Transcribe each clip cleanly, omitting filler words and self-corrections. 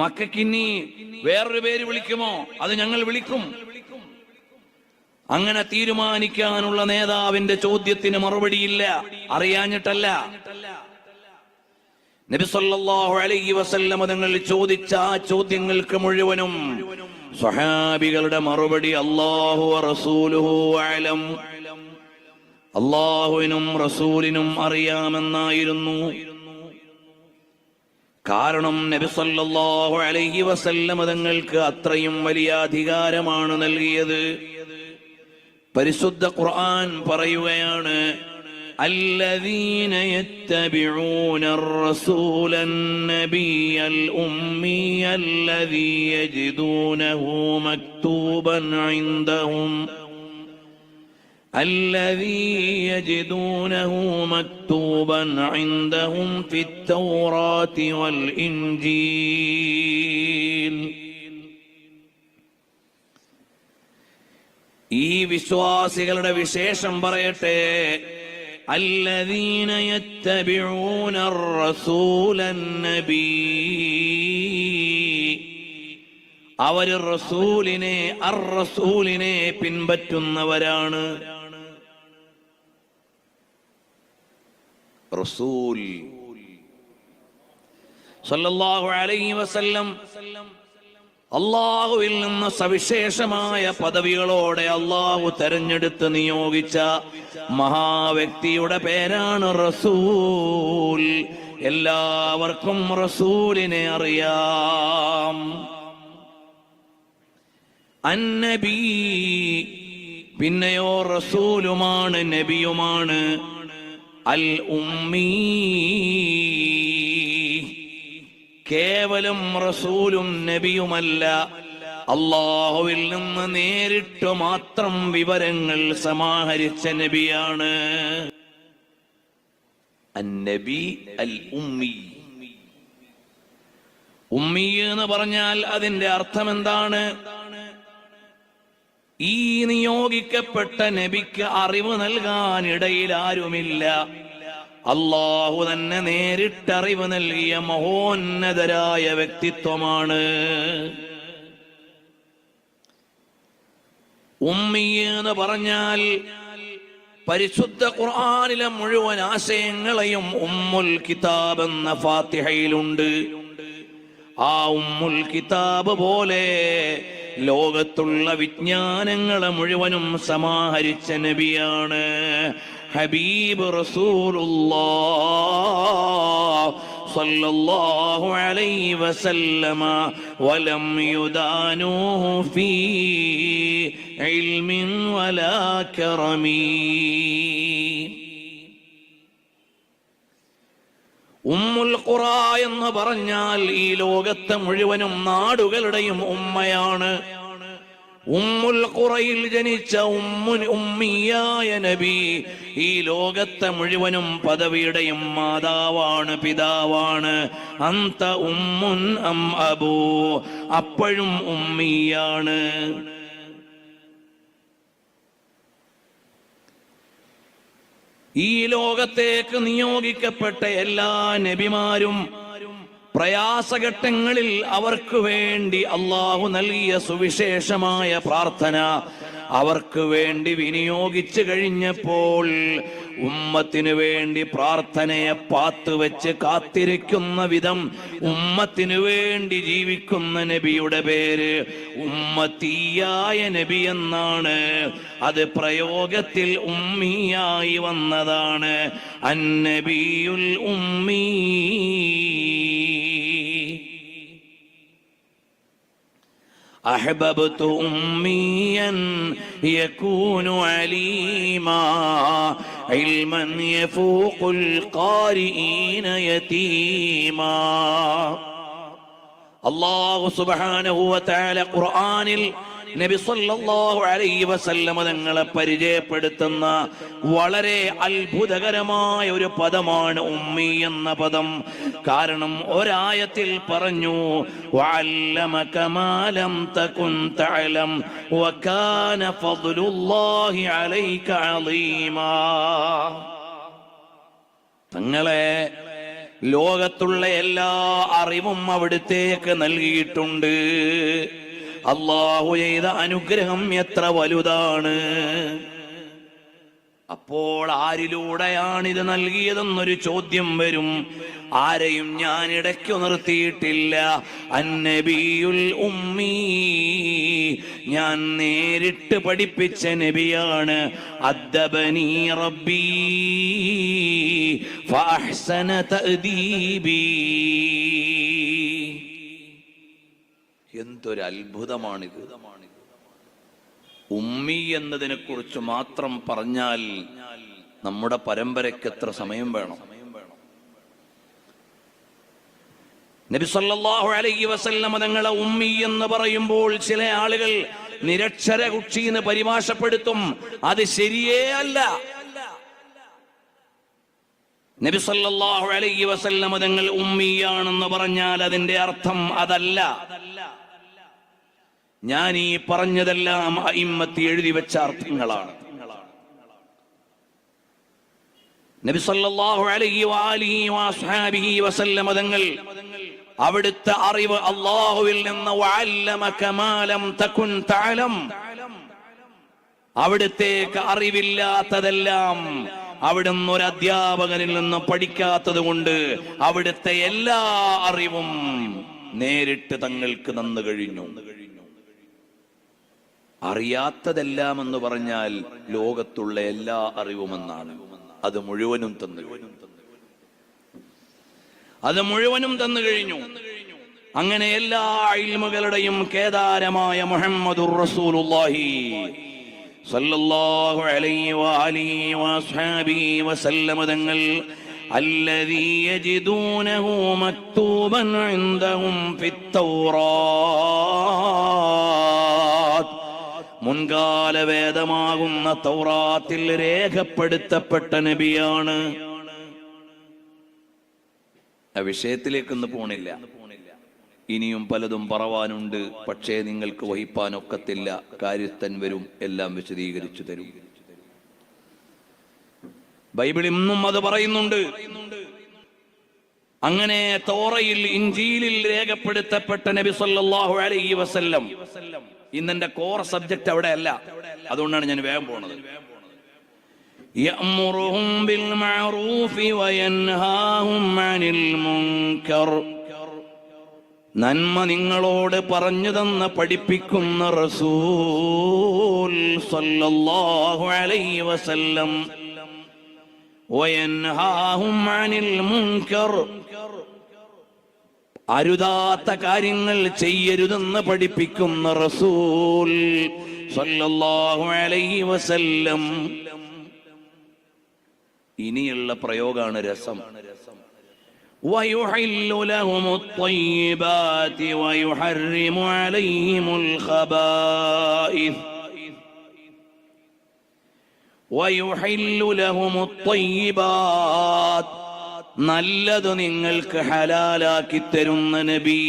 മക്കക്കിനി വേറൊരു പേര് വിളിക്കുമോ? അത് ഞങ്ങൾ വിളിക്കും. അങ്ങനെ തീരുമാനിക്കാനുള്ള നേതാവിന്റെ ചോദ്യത്തിന് മറുപടിയില്ല, അറിയാഞ്ഞിട്ടല്ല. നബി സല്ലല്ലാഹു അലൈഹി വസല്ലം തങ്ങൾ ചോദിച്ച ആ ചോദ്യങ്ങൾക്ക് മുഴുവനും സ്വഹാബികളുടെ മറുപടി അല്ലാഹു വറസൂലുഹു അഅലം, അല്ലാഹുവിനും റസൂലിനും അറിയാമെന്നായിരുന്നു. കാരണം നബി സല്ലല്ലാഹു അലൈഹി വസല്ലം തങ്ങൾക്ക് അത്രയും വലിയ അധികാരമാണ് നൽകിയത്. പരിശുദ്ധ ഖുർആൻ പറയുകയാണ്, الذين يتبعون الرسول النبي الأمي الذي يجدونه مكتوبا عندهم في التوراة والإنجيل. ഈ വിശ്വാസികളുടെ വിശേഷം പറയട്ടെ. الذين يتبعون الرسول النبي, അവർ റസൂലിനെ പിൻപറ്റുന്നവരാണ്. റസൂൽ സല്ലല്ലാഹു അലൈഹി വസല്ലം അള്ളാഹുവിൽ നിന്ന് സവിശേഷമായ പദവികളോടെ അള്ളാഹു തെരഞ്ഞെടുത്ത് നിയോഗിച്ച മഹാവ്യക്തിയുടെ പേരാണ് റസൂൽ. എല്ലാവർക്കും റസൂലിനെ അറിയാം. അന്നബി, പിന്നെയോ റസൂലുമാണ്, നബിയുമാണ്. അൽ ഉമ്മി, കേവലം റസൂലും നബിയുമല്ല, അല്ലാഹുവിൽ നിന്ന് നേരിട്ട് മാത്രം വിവരങ്ങൾ സമാഹരിച്ച നബിയാണ്. അന്നബി അൽ ഉമ്മി. ഉമ്മി എന്ന് പറഞ്ഞാൽ അതിന്റെ അർത്ഥം എന്താണ്? ഈ നിയോഗിക്കപ്പെട്ട നബിക്ക് അറിവ് നൽകാൻ ഇടയിൽ ആരുമില്ല. അല്ലാഹു തന്നെ നേരിട്ടറിവ് നൽകിയ മഹോന്നതരായ വ്യക്തിത്വമാണ്. ഉമ്മി എന്ന് പറഞ്ഞാൽ പരിശുദ്ധ ഖുർആനിലെ മുഴുവൻ ആശയങ്ങളെയും ഉമ്മുൽ കിതാബ് എന്ന ഫാത്തിഹയിലുണ്ട്. ആ ഉമ്മുൽ കിതാബ് പോലെ ലോകത്തുള്ള വിജ്ഞാനങ്ങളെ മുഴുവനും സമാഹരിച്ച നബിയാണ് ഹബീബ് റസൂലുള്ളാഹ് സല്ലല്ലാഹു അലൈഹി വസല്ലമ. വലം യുദാനൂഹു ഫീ ഇൽമിൻ വലാ കറമി. ഉമ്മുൽ ഖുറ എന്ന് പറഞ്ഞാൽ ഈ ലോകത്തെ മുഴുവനും നാടുകളുടെയും ഉമ്മയാണ്. ഉമ്മുൽ ഖുറയിൽ ജനിച്ച ഉമ്മിയായ നബി ഈ ലോകത്തെ മുഴുവനും പദവിയുടെയും മാതാവാണ്, പിതാവാണ്. അന്ത ഉമ്മുൻ അം അബൂ, അപ്പോഴും ഉമ്മിയാണ്. ഈ ലോകത്തേക്ക് നിയോഗിക്കപ്പെട്ട എല്ലാ നബിമാരും പ്രയാസഘട്ടങ്ങളിൽ അവർക്ക് വേണ്ടി അള്ളാഹു നൽകിയ സുവിശേഷമായ പ്രാർത്ഥന അവർക്ക് വേണ്ടി വിനിയോഗിച്ചു കഴിഞ്ഞപ്പോൾ ഉമ്മത്തിനു വേണ്ടി പ്രാർത്ഥനയെ പാത്തുവെച്ച് കാത്തിരിക്കുന്ന വിധം ഉമ്മത്തിനു വേണ്ടി ജീവിക്കുന്ന നബിയുടെ പേര് ഉമ്മത്തിയായ നബി എന്നാണ്. അത് പ്രയോഗത്തിൽ ഉമ്മിയായി വന്നതാണ്. അന്നബിയുൽ ഉമ്മി. أحببت أميا يكون عليما علما يفوق القارئين يتيما. الله سبحانه وتعالى ഖുർആനിൽ നബി സല്ലല്ലാഹു അലൈഹി വസല്ലം തങ്ങളെ പരിചയപ്പെടുത്തുന്ന വളരെ അത്ഭുതകരമായ ഒരു പദമാണ് ഉമ്മി എന്ന പദം. കാരണം ഒരായത്തിൽ പറഞ്ഞു, വഅല്ലമക മാ ലം തകുൻ തഅലം വകാന ഫദ്ലുല്ലാഹി അലൈക അളീമാ. തങ്ങളെ ലോകത്തുള്ള എല്ലാ അറിവും അവിടുത്തേക്ക് നൽകിയിട്ടുണ്ട്. അല്ലാഹു ചെയ്ത അനുഗ്രഹം എത്ര വലുതാണ്. അപ്പോൾ ആരിലൂടെയാണിത് നൽകിയതെന്നൊരു ചോദ്യം വരും. ആരെയും ഞാൻ ഇടയ്ക്കു നിർത്തിയിട്ടില്ല. അന്നബിയുൽ ഉമ്മി, ഞാൻ നേരിട്ട് പഠിപ്പിച്ച നബിയാണ്. അദ്ദബനി റബ്ബി ഫഅഹ്സന തഅദീബി. എന്തൊരു അത്ഭുതമാണിത്. ഉമ്മി എന്നതിനെ കുറിച്ച് മാത്രം പറഞ്ഞാൽ നമ്മുടെ പരമ്പരയ്ക്ക് എത്ര സമയം വേണം. നബി സല്ലല്ലാഹു അലൈഹി വസല്ലം തങ്ങളെ ഉമ്മി എന്ന് പറയുമ്പോൾ ചില ആളുകൾ നിരക്ഷര കുക്ഷീന്ന് പരിഭാഷപ്പെടുത്തും. അത് ശരിയേ അല്ല. നബി സല്ലല്ലാഹു അലൈഹി വസല്ലം തങ്ങൾ ഉമ്മിയാണെന്ന് പറഞ്ഞാൽ അതിന്റെ അർത്ഥം അതല്ല. ഞാൻ ഈ പറഞ്ഞതെല്ലാം അഇമ്മത്ത് എഴുതി വെച്ച അർത്ഥങ്ങളാണ്. നബി സല്ലല്ലാഹു അലൈഹി വആലിഹി വഅസ്ഹാബിഹി വസല്ലം തങ്ങൾ അവിടുത്തെ അറിവ് അല്ലാഹുവിൽ നിന്ന് വഅല്ലമക മാ ലം തകുൻ തഅലം, അവിടുത്തേക്ക് അറിവില്ലാത്തതെല്ലാം അവിടുന്ന് ഒരു അധ്യാപകനിൽ നിന്ന് പഠിക്കാത്തത് കൊണ്ട് അവിടുത്തെ എല്ലാ അറിവും നേരിട്ട് തങ്ങൾക്ക് തന്നു കഴിഞ്ഞു. അറിയാത്തതെല്ലാം എന്ന് പറഞ്ഞാൽ ലോകത്തുള്ള എല്ലാ അറിവുമെന്നാണ്. അത് മുഴുവനും തന്നു കഴിഞ്ഞു. അങ്ങനെ എല്ലാ ഇൽമുകളുടെയും കേദാരമായ മുഹമ്മദുർ റസൂലുള്ളാഹി സല്ലല്ലാഹു അലൈഹി വആലിഹി വഅസ്ഹാബിഹി വസല്ലം തങ്ങൾ الذي يجدونه مكتوبا عندهم في التوراة, മുൻകാല വേദമാകുന്ന തൗറാത്തിൽ രേഖപ്പെടുത്തപ്പെട്ട നബിയാണ്. ആ വിഷയത്തിലേക്കൊന്നും പോണില്ല. ഇനിയും പലതും പറവാനുണ്ട്. പക്ഷേ നിങ്ങൾക്ക് വഹിപ്പാനൊക്കത്തില്ല. കാര്യസ്ഥൻ വരും, എല്ലാം വിശദീകരിച്ചു തരും. ബൈബിൾ ഇന്നും അത് പറയുന്നുണ്ട്. അങ്ങനെ തൗറയിൽ ഇൻജീലിൽ രേഖപ്പെടുത്തപ്പെട്ട നബി സല്ലല്ലാഹു അലൈഹി വസല്ലം. ഇന്നെന്റെ കോർ സബ്ജക്റ്റ് അവിടെ അല്ല, അതുകൊണ്ടാണ് ഞാൻ വേഗം പോണത്. യഅ്മുറുഹും ബിൽ മഅറൂഫി വയൻഹാഹും അനിൽ മുൻകർ, നന്മ നിങ്ങളോട് പറഞ്ഞു തന്ന് പഠിപ്പിക്കുന്ന റസൂൽ സല്ലല്ലാഹു അലൈഹി വസല്ലം. വയൻഹാഹും അനിൽ മുൻകർ, അരുതാത്ത കാര്യങ്ങൾ ചെയ്യരുതെന്ന് പഠിപ്പിക്കുന്ന റസൂൽ സല്ലല്ലാഹു അലൈഹി വസല്ലം. ഇനിയുള്ള പ്രയോഗമാണ് രസം. വയുഹില്ലു ലഹുമുത് ത്വയ്യിബാതി വയുഹർരിമു അലൈഹിമുൽ ഖബായിസ്. വയുഹില്ലു ലഹുമുത് ത്വയ്യിബാത്, നല്ലത് നിങ്ങൾക്ക് ഹലാലാക്കി തരുന്ന നബി.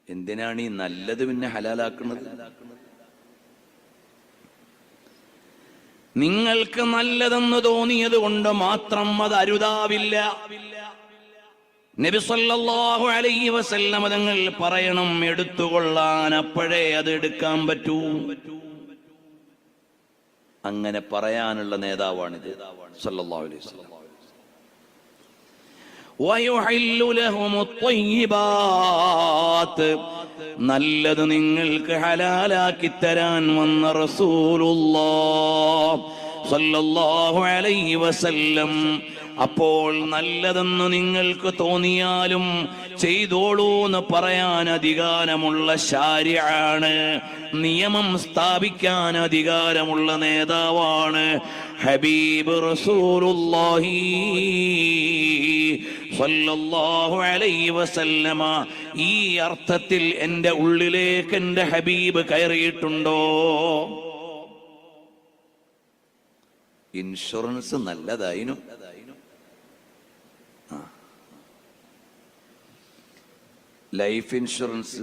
എന്തിനാണ് ഈ നല്ലത് പിന്നെ ഹലാലാക്കുന്നത്? നിങ്ങൾക്ക് നല്ലതെന്ന് തോന്നിയത് കൊണ്ട് മാത്രം അത് അരുതാവില്ല. നബി സല്ലല്ലാഹു അലൈഹി വസല്ലം തങ്ങൾ പറയണം എടുത്തുകൊള്ളാൻ, അപ്പോഴേ അത് എടുക്കാൻ പറ്റൂ. അങ്ങനെ പറയാനുള്ള നേതാവാണിത് സല്ലല്ലാഹു അലൈഹി വസല്ലം. വയുഹില്ലു ലഹുമുത് ത്വയ്യിബാത്, നല്ലത് നിങ്ങൾക്ക് ഹലാലാക്കി തരാൻ വന്ന റസൂലുള്ളാഹ് സല്ലല്ലാഹു അലൈഹി വസല്ലം. അപ്പോൾ നല്ലതെന്ന് നിങ്ങൾക്ക് തോന്നിയാലും ചെയ്തോളൂ എന്ന് പറയാൻ അധികാരമുള്ള ശാരിഅാണ്, നിയമം സ്ഥാപിക്കാൻ അധികാരമുള്ള നേതാവാണ് ഹബീബ് റസൂലുള്ളാഹി സല്ലല്ലാഹു അലൈഹി വസല്ലമ. ഈ അർത്ഥത്തിൽ എൻ്റെ ഉള്ളിലേക്ക് എൻ്റെ ഹബീബ് കയറിയിട്ടുണ്ടോ? ഇൻഷുറൻസ് നല്ലതായിരുന്നു. Life insurance.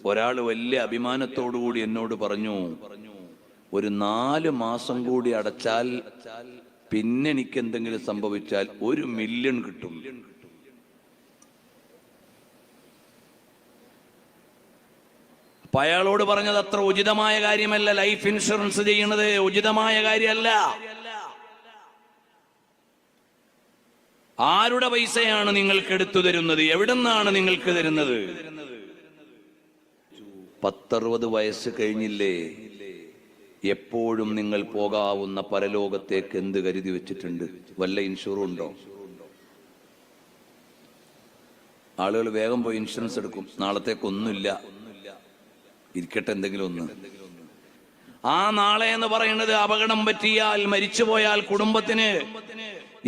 ഒരാൾ വലിയ അഭിമാനത്തോടുകൂടി എന്നോട് പറഞ്ഞു, ഒരു 4 മാസം കൂടി അടച്ചാൽ പിന്നെ എനിക്ക് എന്തെങ്കിലും സംഭവിച്ചാൽ 1 മില്യൺ കിട്ടും. അപ്പൊ അയാളോട് പറഞ്ഞത് അത്ര ഉചിതമായ കാര്യമല്ല. ലൈഫ് ഇൻഷുറൻസ് ചെയ്യുന്നത് ഉചിതമായ കാര്യമല്ല. ആരുടെ പൈസയാണ് നിങ്ങൾക്ക് എടുത്തു തരുന്നത്? എവിടെന്നാണ് നിങ്ങൾക്ക് തരുന്നത്? 10-60 വയസ്സ് കഴിഞ്ഞില്ലേ? എപ്പോഴും നിങ്ങൾ പോകാവുന്ന പരലോകത്തേക്ക് എന്ത് കരുതി വെച്ചിട്ടുണ്ട്? വല്ല ഇൻഷുറും ഉണ്ടോ? ആളുകൾ വേഗം പോയി ഇൻഷുറൻസ് എടുക്കും. നാളത്തേക്കൊന്നുമില്ല, ഇരിക്കട്ടെ എന്തെങ്കിലും ഒന്ന്. ആ നാളെ എന്ന് പറയുന്നത് അപകടം പറ്റിയാൽ, മരിച്ചുപോയാൽ കുടുംബത്തിന്.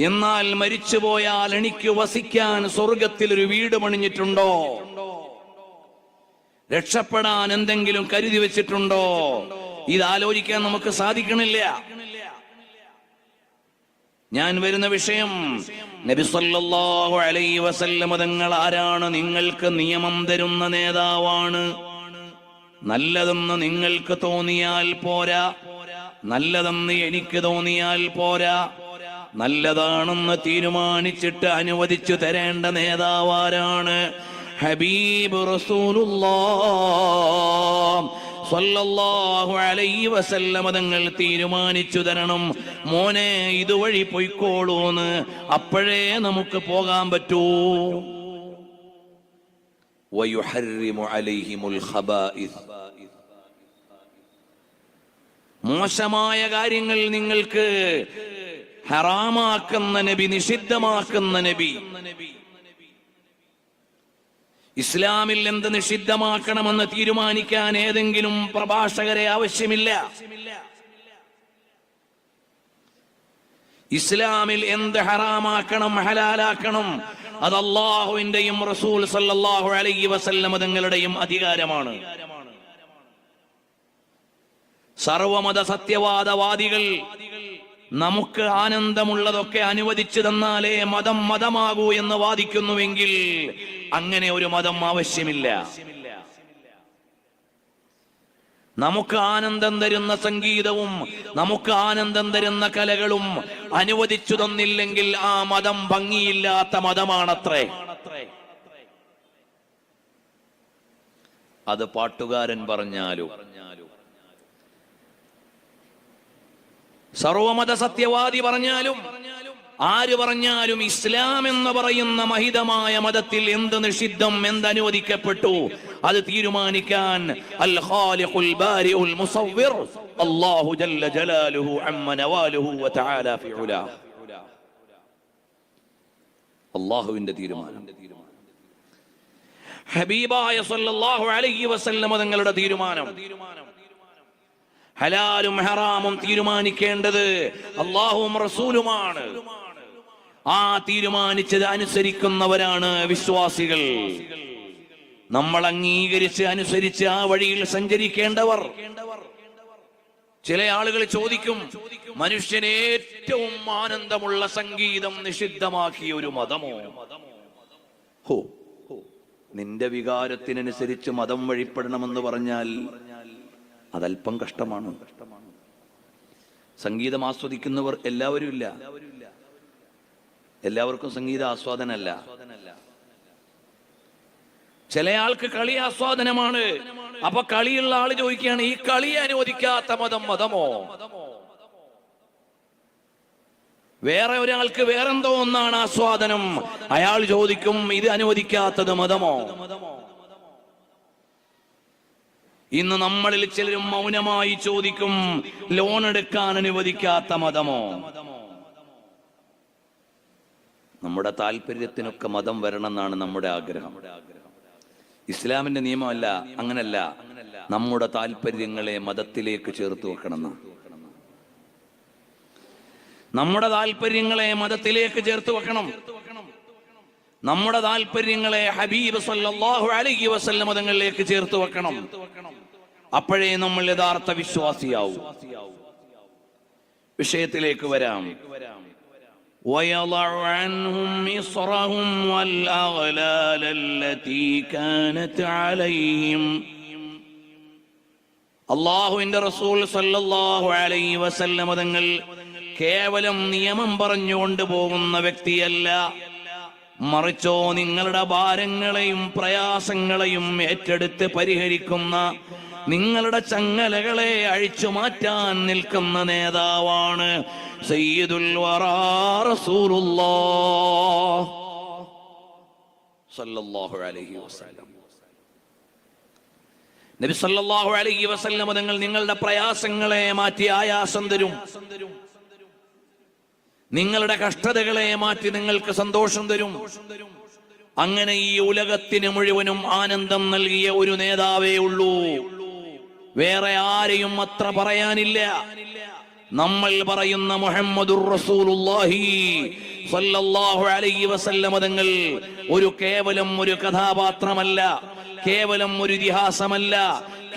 എന്നാൽ മരിച്ചുപോയാൽ എനിക്ക് വസിക്കാൻ സ്വർഗത്തിൽ ഒരു വീട് പണിഞ്ഞിട്ടുണ്ടോ? രക്ഷപ്പെടാൻ എന്തെങ്കിലും കരുതി വെച്ചിട്ടുണ്ടോ? ഇതാലോചിക്കാൻ നമുക്ക് സാധിക്കണില്ല. ഞാൻ വരുന്ന വിഷയം, നബി സല്ലല്ലാഹു അലൈഹി വസല്ലം തങ്ങൾ ആരാണ്? നിങ്ങൾക്ക് നിയമം തരുന്ന നേതാവാണ്. നല്ലതെന്ന് നിങ്ങൾക്ക് തോന്നിയാൽ പോരാ, നല്ലതെന്ന് എനിക്ക് തോന്നിയാൽ പോരാ, നല്ലതാണെന്ന് തീരുമാനിച്ചിട്ട് അനുവദിച്ചു തരേണ്ട നേതാവാരാണ്? ഹബീബ് റസൂലുള്ളാഹ് സ്വല്ലല്ലാഹു അലൈഹി വസല്ലം തങ്ങൾ തീരുമാനിച്ചു തരണം, മോനെ ഇതുവഴി പൊയ്ക്കോളൂന്ന്. അപ്പോഴേ നമുക്ക് പോകാൻ പറ്റൂ. വയുഹർരിമു അലൈഹിമുൽ ഖബായിസ്, മോശമായ കാര്യങ്ങൾ നിങ്ങൾക്ക് ഹറാമാക്കുന്ന നബി, നിഷിദ്ധമാക്കുന്ന നബി. ഇസ്ലാമിൽ എന്ത് നിഷിദ്ധമാക്കണമെന്ന് തീരുമാനിക്കാൻ ഏതെങ്കിലും പ്രഭാഷകരെ ആവശ്യമില്ല. ഇസ്ലാമിൽ എന്ത് ഹറാമാക്കണം, ഹലാലാക്കണം, അത് അല്ലാഹുവിന്റെയും റസൂൽ സല്ലല്ലാഹു അലൈഹി വസല്ലം തങ്ങളുടെയും അധികാരമാണ്. സർവമത സത്യവാദവാദികൾ നമുക്ക് ആനന്ദമുള്ളതൊക്കെ അനുവദിച്ചു തന്നാലേ മതം മതമാകൂ എന്ന് വാദിക്കുന്നുവെങ്കിൽ അങ്ങനെ ഒരു മതം ആവശ്യമില്ല. നമുക്ക് ആനന്ദം തരുന്ന സംഗീതവും നമുക്ക് ആനന്ദം തരുന്ന കലകളും അനുവദിച്ചു തന്നില്ലെങ്കിൽ ആ മതം ഭംഗിയില്ലാത്ത മതമാണത്രേ. അത് പാട്ടുകാരൻ പറഞ്ഞാലും സർവമത സത്യവാദി പറഞ്ഞാലും ആര് പറഞ്ഞാലും ഇസ്ലാം എന്ന് പറയുന്ന മഹിതമായ മതത്തിൽ എന്ത് നിഷിദ്ധം, എന്ത് അനുവദിക്കപ്പെട്ടു, അത് തീരുമാനിക്കാൻ അൽ ഖാലിഖുൽ ബാരിഉൽ മുസവ്വിർ അല്ലാഹു ജല്ല ജലാലുഹു അമ്മ നവാലുഹു വതആല ഫി ഉലാ, അല്ലാഹുവിന്റെ തീരുമാനം, ഹബീബായ സല്ലല്ലാഹു അലൈഹി വസല്ലം തങ്ങളുടെ തീരുമാനം. ഹലാലും ഹറാമും തീരുമാനിക്കേണ്ടത് അല്ലാഹുവും റസൂലുമാണ്. ആ തീരുമാനിച്ചത് അനുസരിക്കുന്നവരാണ് വിശ്വാസികൾ. നമ്മൾ അംഗീകരിച്ച് അനുസരിച്ച് ആ വഴിയിൽ സഞ്ചരിക്കേണ്ടവർ. ചില ആളുകൾ ചോദിക്കും, മനുഷ്യന് ഏറ്റവും ആനന്ദമുള്ള സംഗീതം നിഷിദ്ധമാക്കിയ ഒരു മതമോ? ഹോ, നിന്റെ വികാരത്തിനനുസരിച്ച് മതം വഴിപ്പെടണമെന്ന് പറഞ്ഞാൽ അതല്പം കഷ്ടമാണ്. സംഗീതം ആസ്വദിക്കുന്നവർ എല്ലാവരും ഇല്ല, എല്ലാവർക്കും സംഗീത ആസ്വാദനമല്ല. ചില ആൾക്ക് കളി ആസ്വാദനമാണ്. അപ്പൊ കളിയുള്ള ആള് ചോദിക്കുകയാണ്, ഈ കളി അനുവദിക്കാത്ത മതം മതമോ? വേറെ ഒരാൾക്ക് വേറെന്തോ ഒന്നാണ് ആസ്വാദനം. അയാൾ ചോദിക്കും, ഇത് അനുവദിക്കാത്തത് മതമോ? ഇന്ന് നമ്മളിൽ ചിലരും മൗനമായി ചോദിക്കും, ലോൺ എടുക്കാൻ അനുവദിക്കാത്ത മതമോ? നമ്മുടെ താല്പര്യത്തിനൊക്കെ മതം വരണം എന്നാണ് നമ്മുടെ ആഗ്രഹം. ഇസ്ലാമിന്റെ നിയമമല്ല, അങ്ങനല്ല. നമ്മുടെ താല്പര്യങ്ങളെ മതത്തിലേക്ക് ചേർത്ത് വെക്കണം. നമ്മുടെ താല്പര്യങ്ങളെ മതത്തിലേക്ക് ചേർത്ത് വെക്കണം. നമ്മുടെ താല്പര്യങ്ങളെ ഹബീബ് സല്ലല്ലാഹു അലൈഹി വസല്ലം തങ്ങളിലേക്ക് ചേർത്ത് വെക്കണം. അപ്പോഴേ നമ്മൾ യഥാർത്ഥ വിശ്വാസിയാവും. വിഷയത്തിലേക്ക് വരാം. وَيَضَعُ عَنْهُمْ إِصْرَهُمْ وَالْأَغْلَالَ الَّتِي كَانَتْ عَلَيْهِمْ. അല്ലാഹുവിന്റെ റസൂൽ സല്ലല്ലാഹു അലൈഹി വസല്ലം തങ്ങൾ കേവലം നിയമം പറഞ്ഞുകൊണ്ട് പോകുന്ന വ്യക്തിയല്ല, മറിച്ചോ നിങ്ങളുടെ ഭാരങ്ങളെയും പ്രയാസങ്ങളെയും ഏറ്റെടുത്ത് പരിഹരിക്കുന്ന, നിങ്ങളുടെ ചങ്ങലകളെ അഴിച്ചു മാറ്റാൻ നിൽക്കുന്ന നേതാവാണ് സയ്യിദുൽ വറാ റസൂലുള്ളാഹ് സല്ലല്ലാഹു അലൈഹി വസല്ലം. നബി സല്ലല്ലാഹു അലൈഹി വസല്ലം തങ്ങൾ നിങ്ങളുടെ പ്രയാസങ്ങളെ മാറ്റി ആയാസം തരും, നിങ്ങളുടെ കഷ്ടതകളെ മാറ്റി നിങ്ങൾക്ക് സന്തോഷം തരും. അങ്ങനെ ഈ ഉലകത്തിന് മുഴുവനും ആനന്ദം നൽകിയ ഒരു നേതാവേ ഉള്ളൂ, വേറെ ആരെയും അത്ര പറയാനില്ല. നമ്മൾ പറയുന്ന മുഹമ്മദുർ റസൂലുള്ളാഹി സ്വല്ലല്ലാഹു അലൈഹി വസല്ലം തങ്ങൾ കേവലം ഒരു കഥാപാത്രമല്ല, കേവലം ഒരു ഇതിഹാസമല്ല,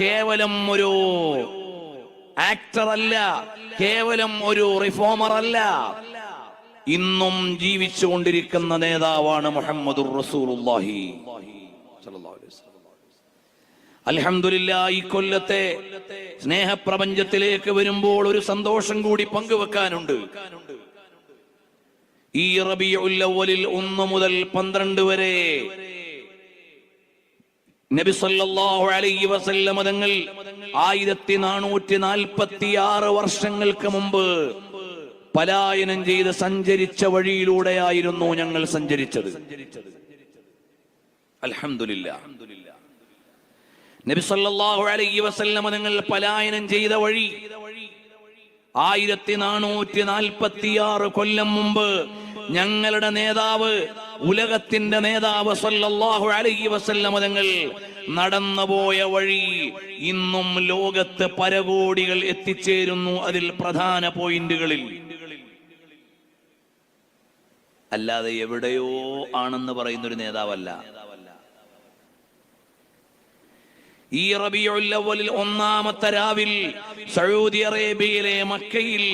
കേവലം ഒരു ആക്ടർ അല്ല, കേവലം ഒരു റിഫോമർ അല്ല. ഇന്നും ജീവിച്ചുകൊണ്ടിരിക്കുന്ന നേതാവാണ് മുഹമ്മദുർ റസൂലുള്ളാഹി സ്വല്ലല്ലാഹു അലൈഹി വസല്ലം. അൽഹംദുലില്ലാഹ്, ഈ കൊല്ലത്തെ സ്നേഹപ്രപഞ്ചത്തിലേക്ക് വരുമ്പോൾ ഒരു സന്തോഷം കൂടി പങ്കുവെക്കാനുണ്ട്. ഈ റബീഉൽ അവ്വലിൽ 1 മുതൽ 12 വരെ നബി സല്ലല്ലാഹു അലൈഹി വസല്ലം തങ്ങൾ 1446 വർഷങ്ങൾക്ക് മുമ്പ് പലായനം ചെയ്ത് സഞ്ചരിച്ച വഴിയിലൂടെയായിരുന്നു ഞങ്ങൾ സഞ്ചരിച്ചത്. അൽഹംദുലില്ലാഹ്, നബി സല്ലല്ലാഹു അലൈഹി വസല്ലം തങ്ങൾ പലായനം ചെയ്ത വഴി 1446 കൊല്ലം മുമ്പ് ഞങ്ങളുടെ നേതാവ്, ഉലകത്തിന്റെ നേതാവ് സല്ലല്ലാഹു അലൈഹി വസല്ലം തങ്ങൾ നടന്നുപോയ വഴി ഇന്നും ലോകത്ത് പരകോടികൾ എത്തിച്ചേരുന്നു അതിൽ പ്രധാന പോയിന്റുകളിൽ. അല്ലാതെ എവിടെയോ ആണെന്ന് പറയുന്നൊരു നേതാവല്ല. ഈ റബീഉൽ അവ്വലിൽ 1-ാമത്തെ രാവിൽ സൗദി അറേബ്യയിലെ മക്കയിൽ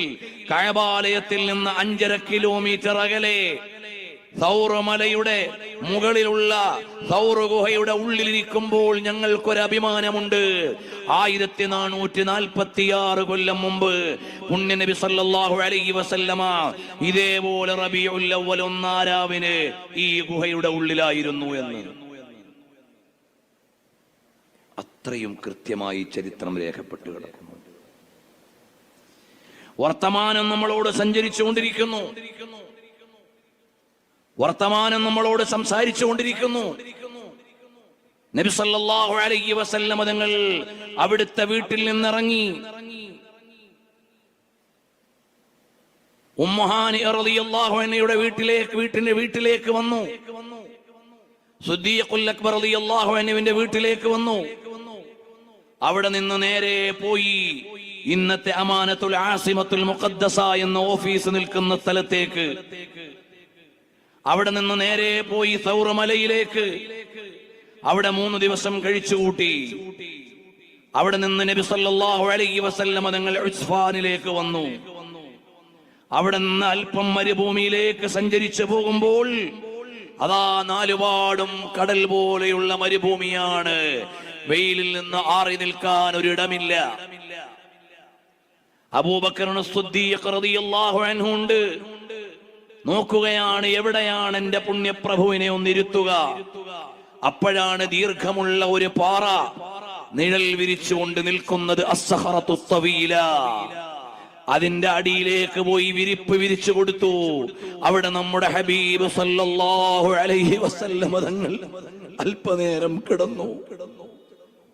കഅബാലയത്തിൽ നിന്ന് 5.5 കിലോമീറ്റർ അകലെ സൗർ മലയുടെ മുകളിലുള്ള സൗർ ഗുഹയുടെ ഉള്ളിലിരിക്കുമ്പോൾ ഞങ്ങൾക്കൊരു അഭിമാനമുണ്ട്. 1446 കൊല്ലം മുമ്പ് പുണ്യ നബി സല്ലല്ലാഹു അലൈഹി വസല്ലമ ഇതേപോലെ റബീഉൽ അവ്വൽ 1-ാം രാവിന് ഈ ഗുഹയുടെ ഉള്ളിലായിരുന്നു എന്ന് അത്രയും കൃത്യമായി ചരിത്രം രേഖപ്പെട്ടു കിടക്കുന്നു. വർത്തമാനം നമ്മളോട് സഞ്ചരിച്ചുകൊണ്ടിരിക്കുന്നു, വർത്തമാനം നമ്മളോട് സംസാരിച്ചു കൊണ്ടിരിക്കുന്നു. നബി സല്ലല്ലാഹു അലൈഹി വസല്ലം തങ്ങൾ അവിടുത്തെ വീട്ടിൽ നിന്നിറങ്ങി ഉമ്മുഹാനി റളിയല്ലാഹു അൻഹയുടെ വീട്ടിലേക്ക് വന്നു. സിദ്ദീഖുൽ അക്ബർ റളിയല്ലാഹു അൻഹുവിന്റെ വീട്ടിലേക്ക് വന്നു. അവിടെ നിന്ന് നേരെ പോയി ഇന്നത്തെ അമാനത്തുൽ ആസിമത്തുൽ മുഖദ്ദസ എന്ന ഓഫീസ് നിൽക്കുന്ന സ്ഥലത്തേക്ക്, അവിടെ നിന്ന് നേരെ പോയി സൗർ മലയിലേക്ക്. അവിടെ 3 ദിവസം കഴിച്ചുകൂട്ടി. അവിടെ നിന്ന് നബി സല്ലല്ലാഹു അലൈഹി വസല്ലം തങ്ങൾ ഉസ്ഫാനിലേക്ക് വന്നു. അവിടെ നിന്ന് അല്പം മരുഭൂമിയിലേക്ക് സഞ്ചരിച്ചു പോകുമ്പോൾ അതാ നാലുപാടും കടൽ പോലെയുള്ള മരുഭൂമിയാണ്. വെയിലിൽ നിന്ന് ആറി നിൽക്കാൻ ഒരിടമില്ല. അബൂബക്കർ സിദ്ദീഖ് റളിയല്ലാഹു അൻഹു ഉണ്ട്. നോക്കുകയാണ്, എവിടെയാണ് എന്റെ പുണ്യപ്രഭുവിനെ ഒന്നിരുത്തുക. അപ്പോഴാണ് ദീർഘമുള്ള ഒരു പാറ നിഴൽ വിരിച്ചുകൊണ്ട് നിൽക്കുന്നത്. അസ്സഹറത്തു തവീല. അതിന്റെ അടിയിലേക്ക് പോയി വിരിപ്പ് വിരിച്ചു കൊടുത്തു. അവിടെ നമ്മുടെ ഹബീബ് സല്ലല്ലാഹു അലൈഹി വസല്ലം തങ്ങൾ അല്പനേരം കിടന്നു.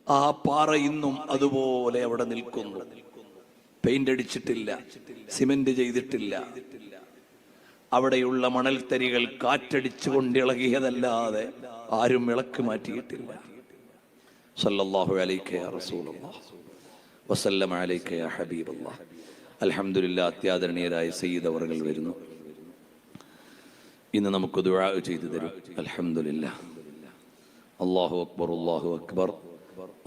ആ പാറ ഇന്നും അതുപോലെ അവിടെ നിൽക്കുന്നു. പെയിന്റ് അടിച്ചിട്ടില്ല, സിമന്റ് ചെയ്തിട്ടില്ല. അവിടെയുള്ള മണൽത്തരികൾ കാറ്റടിച്ചുകൊണ്ട് ഇളകിയതല്ലാതെ ആരും ഇളക്ക് മാറ്റിയിട്ടില്ല. സല്ലല്ലാഹു അലൈക യാ റസൂലല്ലാഹ് വസല്ലമ അലൈക യാ ഹബീബല്ലാഹ്. അൽഹംദുലില്ലാഹ്, അത്യാദരണീയരായ സയ്യിദ് അവർകൾ വരുന്നു. ഇന്ന് നമുക്ക് ദുആ ചെയ്തു തരും. അൽഹംദുലില്ലാഹ്. അല്ലാഹു അക്ബർ, അല്ലാഹു അക്ബർ,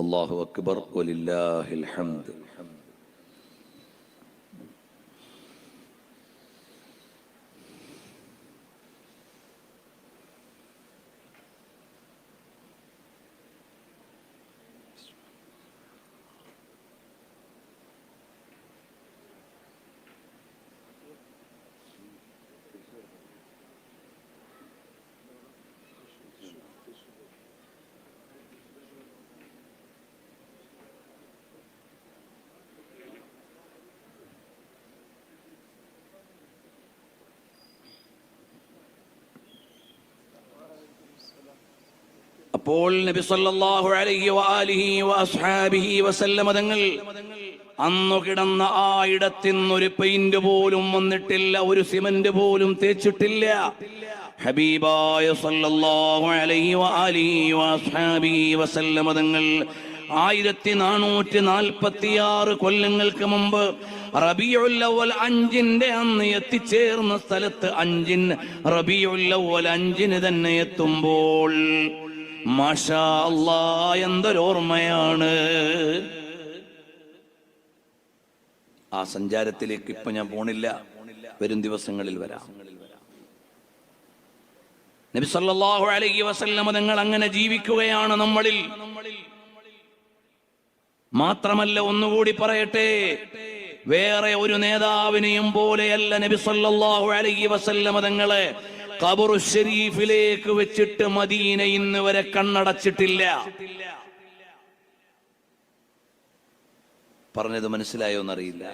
അല്ലാഹു അക്ബർ, വലില്ലാഹിൽ ഹംദ്. അപ്പോൾ നബി സല്ലല്ലാഹു അലൈഹി വആലിഹി വഅസ്ഹാബിഹി വസല്ലമ തങ്ങൾ അന്നു കിടന്ന ആ ഇടത്തിന്നൊരു പെയിന്റ് പോലും വന്നിട്ടില്ല, ഒരു സിമന്റ് പോലും തേച്ചിട്ടില്ല. ഹബീബായ സല്ലല്ലാഹു അലൈഹി വആലിഹി വഅസ്ഹാബിഹി വസല്ലമ തങ്ങൾ 1446 കൊല്ലങ്ങൾക്ക് മുമ്പ് റബീഉൽ അവ്വൽ 5 അന്ന് എത്തിച്ചേർന്ന സ്ഥലത്ത് റബീഉൽ അവ്വൽ 5 തന്നെ എത്തുമ്പോൾ മാഷാ അല്ലാഹ് എന്തൊരോർമ്മയാണ്. ആ സഞ്ചാരത്തിലേക്ക് ഇപ്പൊ ഞാൻ പോണില്ല, വരും ദിവസങ്ങളിൽ വരാം. നബി സല്ലല്ലാഹു അലൈഹി വസല്ലം തങ്ങൾ അങ്ങനെ ജീവിക്കുകയാണ് നമ്മളിൽ. മാത്രമല്ല, ഒന്നുകൂടി പറയട്ടെ, വേറെ ഒരു നേതാവിനെയും പോലെയല്ല നബി സല്ലല്ലാഹു അലൈഹി വസല്ലം തങ്ങളെ ഖബറു ശരീഫിലേക്ക് വെച്ചിട്ട് മദീന ഇന്ന് വരെ കണ്ണടച്ചിട്ടില്ല. പറഞ്ഞത് മനസ്സിലായോ എന്നറിയില്ല.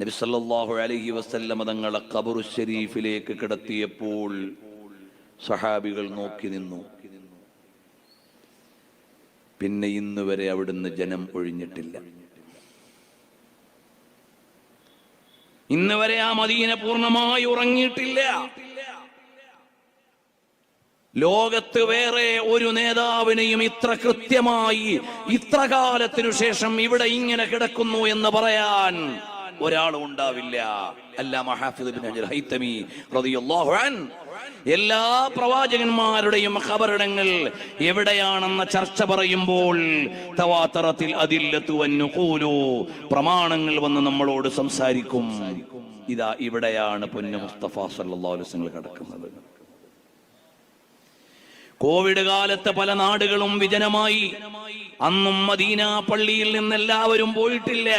നബി സല്ലല്ലാഹു അലൈഹി വസല്ലം തങ്ങളെ ഖബറു ശരീഫിലേക്ക് കിടത്തിയപ്പോൾ സഹാബികൾ നോക്കി നിന്നു. പിന്നെ ഇന്ന് വരെ അവിടുന്ന് ജനം ഒഴിഞ്ഞിട്ടില്ല. ഇന്ന് വരെ ആ മദീന പൂർണ്ണമായി ഉറങ്ങിയിട്ടില്ല. ലോകത്ത് വേറെ ഒരു നേതാവിനെയും ഇത്ര കൃത്യമായി ഇത്ര കാലത്തിനു ശേഷം ഇവിടെ ഇങ്ങനെ കിടക്കുന്നു എന്ന് പറയാൻ ഒരാളും ഉണ്ടാവില്ല. അല്ലാമ ഹാഫിദ് ഇബ്നു ഹജർ ഹൈതമി റളിയല്ലാഹു അൻഹു എല്ലാ പ്രവാചകന്മാരുടെയും ഖബറിടങ്ങൾ എവിടെയാണെന്ന ചർച്ച പറയുമ്പോൾ തവാത്തറത്തിൽ അദില്ലത്തു വന്നുഖൂലു, പ്രമാണങ്ങൾ വന്ന് നമ്മളോട് സംസാരിക്കും. ഇതാ ഇവിടെയാണ് പൊന്നു മുസ്തഫ സല്ലല്ലാഹു അലൈഹി വസല്ലം കിടക്കുന്നത്. കോവിഡ് കാലത്ത് പല നാടുകളും വിജനമായി. അന്നും മദീന പള്ളിയിൽ നിന്ന് എല്ലാവരും പോയിട്ടില്ല.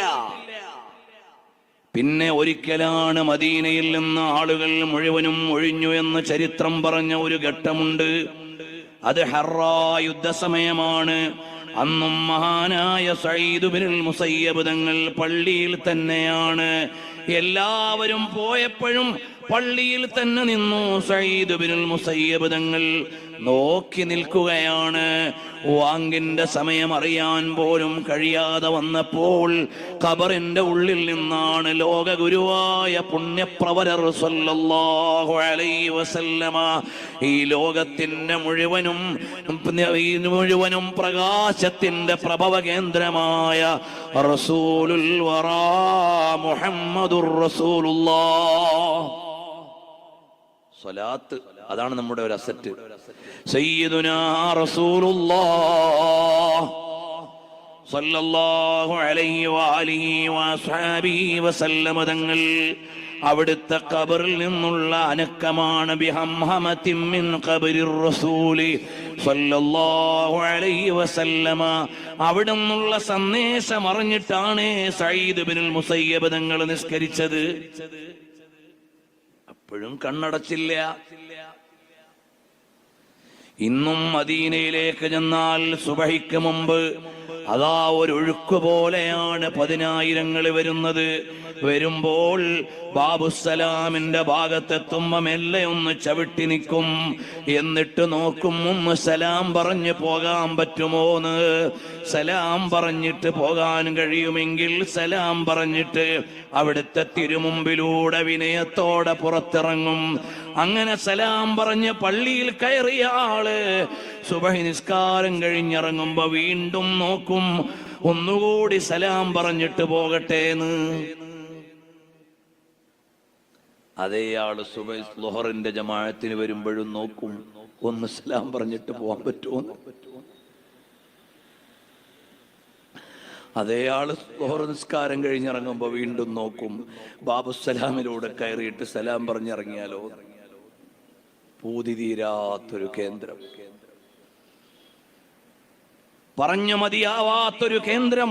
പിന്നെ ഒരിക്കലാണ് മദീനയിൽ നിന്ന് ആളുകൾ മുഴുവനും ഒഴിഞ്ഞു എന്ന് ചരിത്രം പറഞ്ഞ ഒരു ഘട്ടമുണ്ട്. അത് ഹറാ യുദ്ധസമയമാണ്. അന്നും മഹാനായ സഈദ് ഇബ്നുൽ മുസയ്യബ് തങ്ങൾ പള്ളിയിൽ തന്നെയാണ്. എല്ലാവരും പോയപ്പോഴും പള്ളിയിൽ തന്നെ നിന്നു. സഈദ് ഇബ്നുൽ മുസയ്യബ് തങ്ങൾ നോക്കി നിൽക്കുകയാണ്. വാങ്കിന്റെ സമയം അറിയാൻ പോലും കഴിയാതെ വന്നപ്പോൾ ഖബറിന്റെ ഉള്ളിൽ നിന്നാണ് ലോക ഗുരുവായ പുണ്യപ്രവരർ സല്ലല്ലാഹു അലൈഹി വസല്ലമ ഈ ലോകത്തിന്റെ മുഴുവനും പ്രകാശത്തിന്റെ പ്രഭവ കേന്ദ്രമായ റസൂലുൽ വറാ മുഹമ്മദുർ റസൂലുള്ളാഹ്. സ്വലാത്ത്, അതാണ് നമ്മുടെ ഒരു അസറ്റ്. സയ്യിദുനാ റസൂലുള്ളാഹ് സല്ലല്ലാഹു അലൈഹി വആലിഹി വസഹബിഹി വസല്ലമ തങ്ങൾ അവിടുത്തെ ഖബറിൽ നിന്നുള്ള അനക്കമാണ്. ബിഹംഹമത്തിൻ മിൻ ഖബരിർ റസൂലി സല്ലല്ലാഹു അലൈഹി വസല്ലമ. അവിടെ നിന്നുള്ള സന്ദേശം അറിഞ്ഞിട്ടാണ് സഈദ് ഇബ്നുൽ മുസയ്യബ് തങ്ങൾ നിസ്കരിച്ചത്. അപ്പോഴും കണ്ണടച്ചില്ല. ഇന്നും മദീനയിലേക്ക് ചെന്നാൽ സുബഹിക്ക് മുമ്പ് അതാ ഒരു ഒഴുക്ക് പോലെയാണ് 10,000 വരുന്നത്. വരുമ്പോൾ ബാബുസലാമിന്റെ ഭാഗത്തെത്തുമ്പോ മെല്ലെ ഒന്ന് ചവിട്ടി നിൽക്കും. എന്നിട്ട് നോക്കും സലാം പറഞ്ഞു പോകാൻ പറ്റുമോന്ന്. സലാം പറഞ്ഞിട്ട് പോകാൻ കഴിയുമെങ്കിൽ സലാം പറഞ്ഞിട്ട് അവിടുത്തെ തിരുമുമ്പിലൂടെ വിനയത്തോടെ പുറത്തിറങ്ങും. അങ്ങനെ സലാം പറഞ്ഞ് പള്ളിയിൽ കയറിയ ആള് സുബഹി നിസ്കാരം കഴിഞ്ഞിറങ്ങുമ്പോ വീണ്ടും നോക്കും, ഒന്നുകൂടി സലാം പറഞ്ഞിട്ട് പോകട്ടേന്ന്. അതേയാള് സുബഹി ളുഹറിന്റെ ജമാഅത്തിന് വരുമ്പോഴും നോക്കും, ഒന്ന് സലാം പറഞ്ഞിട്ട് പോകാൻ പറ്റുമോ. അതേയാള് ളുഹർ നിസ്കാരം കഴിഞ്ഞിറങ്ങുമ്പോ വീണ്ടും നോക്കും, ബാബുസലാമിലൂടെ കയറിയിട്ട് സലാം പറഞ്ഞിറങ്ങിയാലോ. പൂതി തീരാത്തൊരു കേന്ദ്രം, പറഞ്ഞു മതിയാവാത്തൊരു കേന്ദ്രം.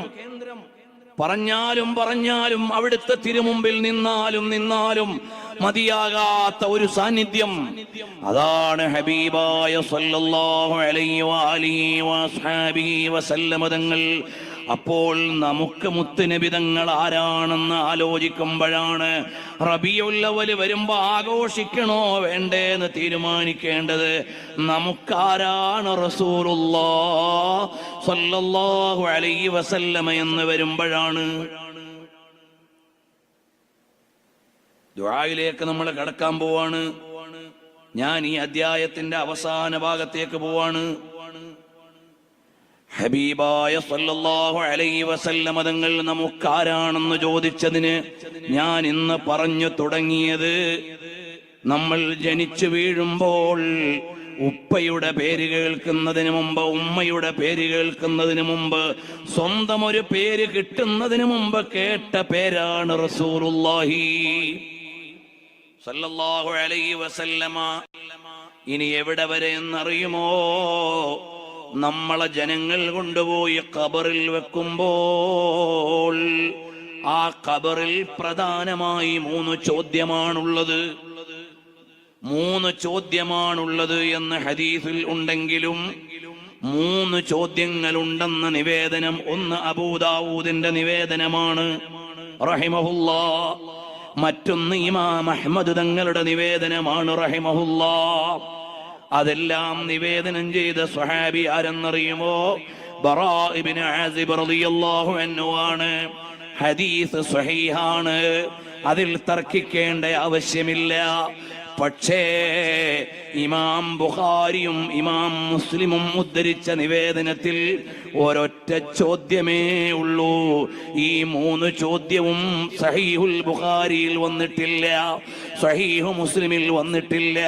പറഞ്ഞാലും അവിടുത്തെ തിരുമുമ്പിൽ നിന്നാലും മതിയാകാത്ത ഒരു സാന്നിധ്യം. അതാണ് ഹബീബായ സല്ലല്ലാഹു അലൈഹി വആലിഹി വസഹബിഹി വസല്ലമ തങ്ങൾ അപ്പോൾ നമുക്ക് മുത്തുനബി തങ്ങൾ ആരാണെന്ന് ആലോചിക്കുമ്പോഴാണ് റബീഉൽ അവ്വൽ വരുമ്പോ ആഘോഷിക്കണോ വേണ്ടേന്ന് തീരുമാനിക്കേണ്ടത്. നമുക്കാരാണ് റസൂലുള്ളാഹി സ്വല്ലല്ലാഹു അലൈഹി വസല്ലമ എന്ന് വരുമ്പോഴാണ്. ദുആയിലേക്ക് നമ്മൾ കടക്കാൻ പോവാണ്. ഞാൻ ഈ അധ്യായത്തിന്റെ അവസാന ഭാഗത്തേക്ക് പോവാണ്. ഹബീബായ സല്ലല്ലാഹു അലൈഹി വസല്ലമ തങ്ങൾ നമുക്കാരാണെന്ന് ചോദിച്ചതിന് ഞാൻ ഇന്ന് പറഞ്ഞു തുടങ്ങിയത്, നമ്മൾ ജനിച്ചു വീഴുമ്പോൾ ഉപ്പയുടെ പേര് കേൾക്കുന്നതിന് മുമ്പ്, ഉമ്മയുടെ പേര് കേൾക്കുന്നതിന് മുമ്പ്, സ്വന്തം ഒരു പേര് കിട്ടുന്നതിന് മുമ്പ് കേട്ട പേരാണ് റസൂലുള്ളാഹി സല്ലല്ലാഹു അലൈഹി വസല്ലമ. ഇനി എവിടെ വരെ എന്നറിയുമോ? നമ്മളെ ജനങ്ങൾ കൊണ്ടുപോയി ഖബറിൽ വെക്കുമ്പോൾ ആ ഖബറിൽ പ്രധാനമായി 3 ചോദ്യമാണുള്ളത്. 3 ചോദ്യമാണുള്ളത് എന്ന് ഹദീസിൽ ഉണ്ടെങ്കിലും 3 ചോദ്യങ്ങളുണ്ടെന്ന നിവേദനം ഒന്ന് അബൂദാവൂദിന്റെ നിവേദനമാണ് റഹിമഹുല്ലാഹ്. മറ്റൊന്ന് ഇമാം അഹ്മദ് തങ്ങളുടെ നിവേദനമാണ് റഹിമഹുല്ലാഹ്. അതെല്ലാം നിവേദനം ചെയ്ത സ്വഹാബി ആരെന്നറിയുമോ? ബറാ ഇബ്നു ആസിബ് റളിയല്ലാഹു അൻഹു ആണ്. ഹദീസ് സ്വഹീഹാണ്, അതിൽ തർക്കിക്കേണ്ട ആവശ്യമില്ല. പക്ഷേ ഇമാം ബുഖാരിയും ഇമാം മുസ്ലിമും ഉദ്ധരിച്ച നിവേദനത്തിൽ ഒരൊറ്റ ചോദ്യമേ ഉള്ളൂ. ഈ 3 ചോദ്യവും സഹീഹുൽ ബുഖാരിയിൽ വന്നിട്ടില്ല, സഹീഹു മുസ്ലിമിൽ വന്നിട്ടില്ല.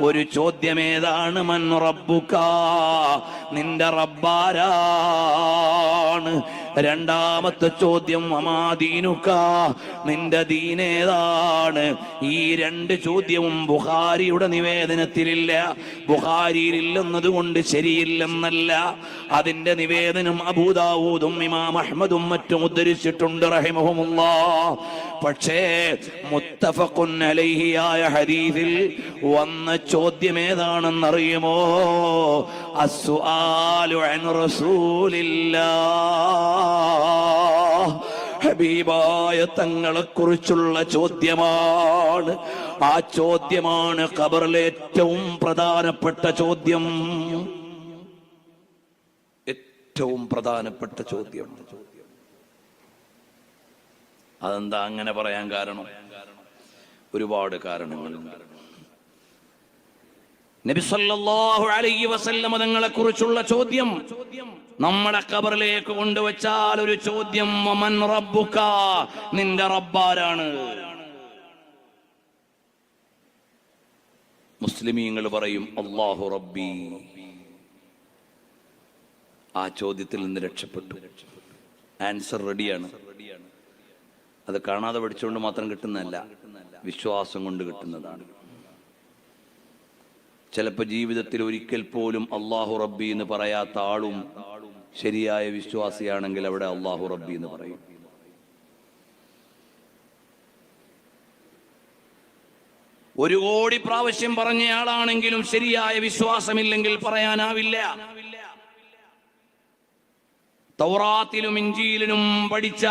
ഒരു ചോദ്യമേതാണ്? മൻ റബ്ബുക, നിന്റെ റബ്ബാരാണ്. രണ്ടാമത്തെ ചോദ്യം വമാ ദീനുക, നിന്റെ ദീനേതാണ്. ഈ 2 ചോദ്യവും ബുഖാരിയുടെ നിവേദനത്തിലില്ല. ബുഖാരിയിൽ ഇല്ലെന്നതുകൊണ്ട് ശരിയില്ലെന്നല്ല, അതിന്റെ നിവേദനം അബൂദാവൂദും ഇമാം അഹ്മദും മറ്റും ഉദ്ധരിച്ചിട്ടുണ്ട് റഹിമഹുമുല്ലാഹ്. പക്ഷേ മുത്തഫഖുൻ അലൈഹിയായ ഹദീസിൽ വന്ന ചോദ്യം ഏതാണെന്നറിയുമോ? അസ്സുആലു അൻ റസൂലില്ലാഹ്, ഹബീബായ തങ്ങളെ കുറിച്ചുള്ള ചോദ്യമാണ്. ആ ചോദ്യമാണ് ഖബറിലെ ഏറ്റവും പ്രധാനപ്പെട്ട ചോദ്യം. ഏറ്റവും പ്രധാനപ്പെട്ട ചോദ്യം. അതെന്താ അങ്ങനെ പറയാൻ കാരണം? ഒരുപാട് കാരണങ്ങളുണ്ട്. നബി സല്ലല്ലാഹു അലൈഹി വസല്ലം തങ്ങളെ കുറിച്ചുള്ള ചോദ്യം നമ്മുടെ ഖബറിലേക്ക് കൊണ്ടുവച്ചാൽ ഒരു ചോദ്യം, വമൻ റബ്ബുക, നിന്റെ റബ്ബാരാണ്. മുസ്ലിമീങ്ങൾ പറയും അല്ലാഹു റബ്ബി. ആ ചോദ്യത്തിൽ നിന്ന് രക്ഷപ്പെട്ടു. ആൻസർ റെഡിയാണ്. അത് കാണാതെ പഠിച്ചുകൊണ്ട് മാത്രം കിട്ടുന്നതല്ല, വിശ്വാസം കൊണ്ട് കിട്ടുന്നതാണ്. ചിലപ്പോൾ ജീവിതത്തിൽ ഒരിക്കൽ പോലും അല്ലാഹു റബ്ബി എന്ന് പറയാത്ത ആളും ശരിയായ വിശ്വാസിയാണെങ്കിൽ അവിടെ അല്ലാഹു റബ്ബി എന്ന് പറയും. ഒരു കോടി പ്രാവശ്യം പറഞ്ഞയാളാണെങ്കിലും ശരിയായ വിശ്വാസമില്ലെങ്കിൽ പറയാനാവില്ല. തൗറാത്തിലും ഇഞ്ചീലിനും പഠിച്ച,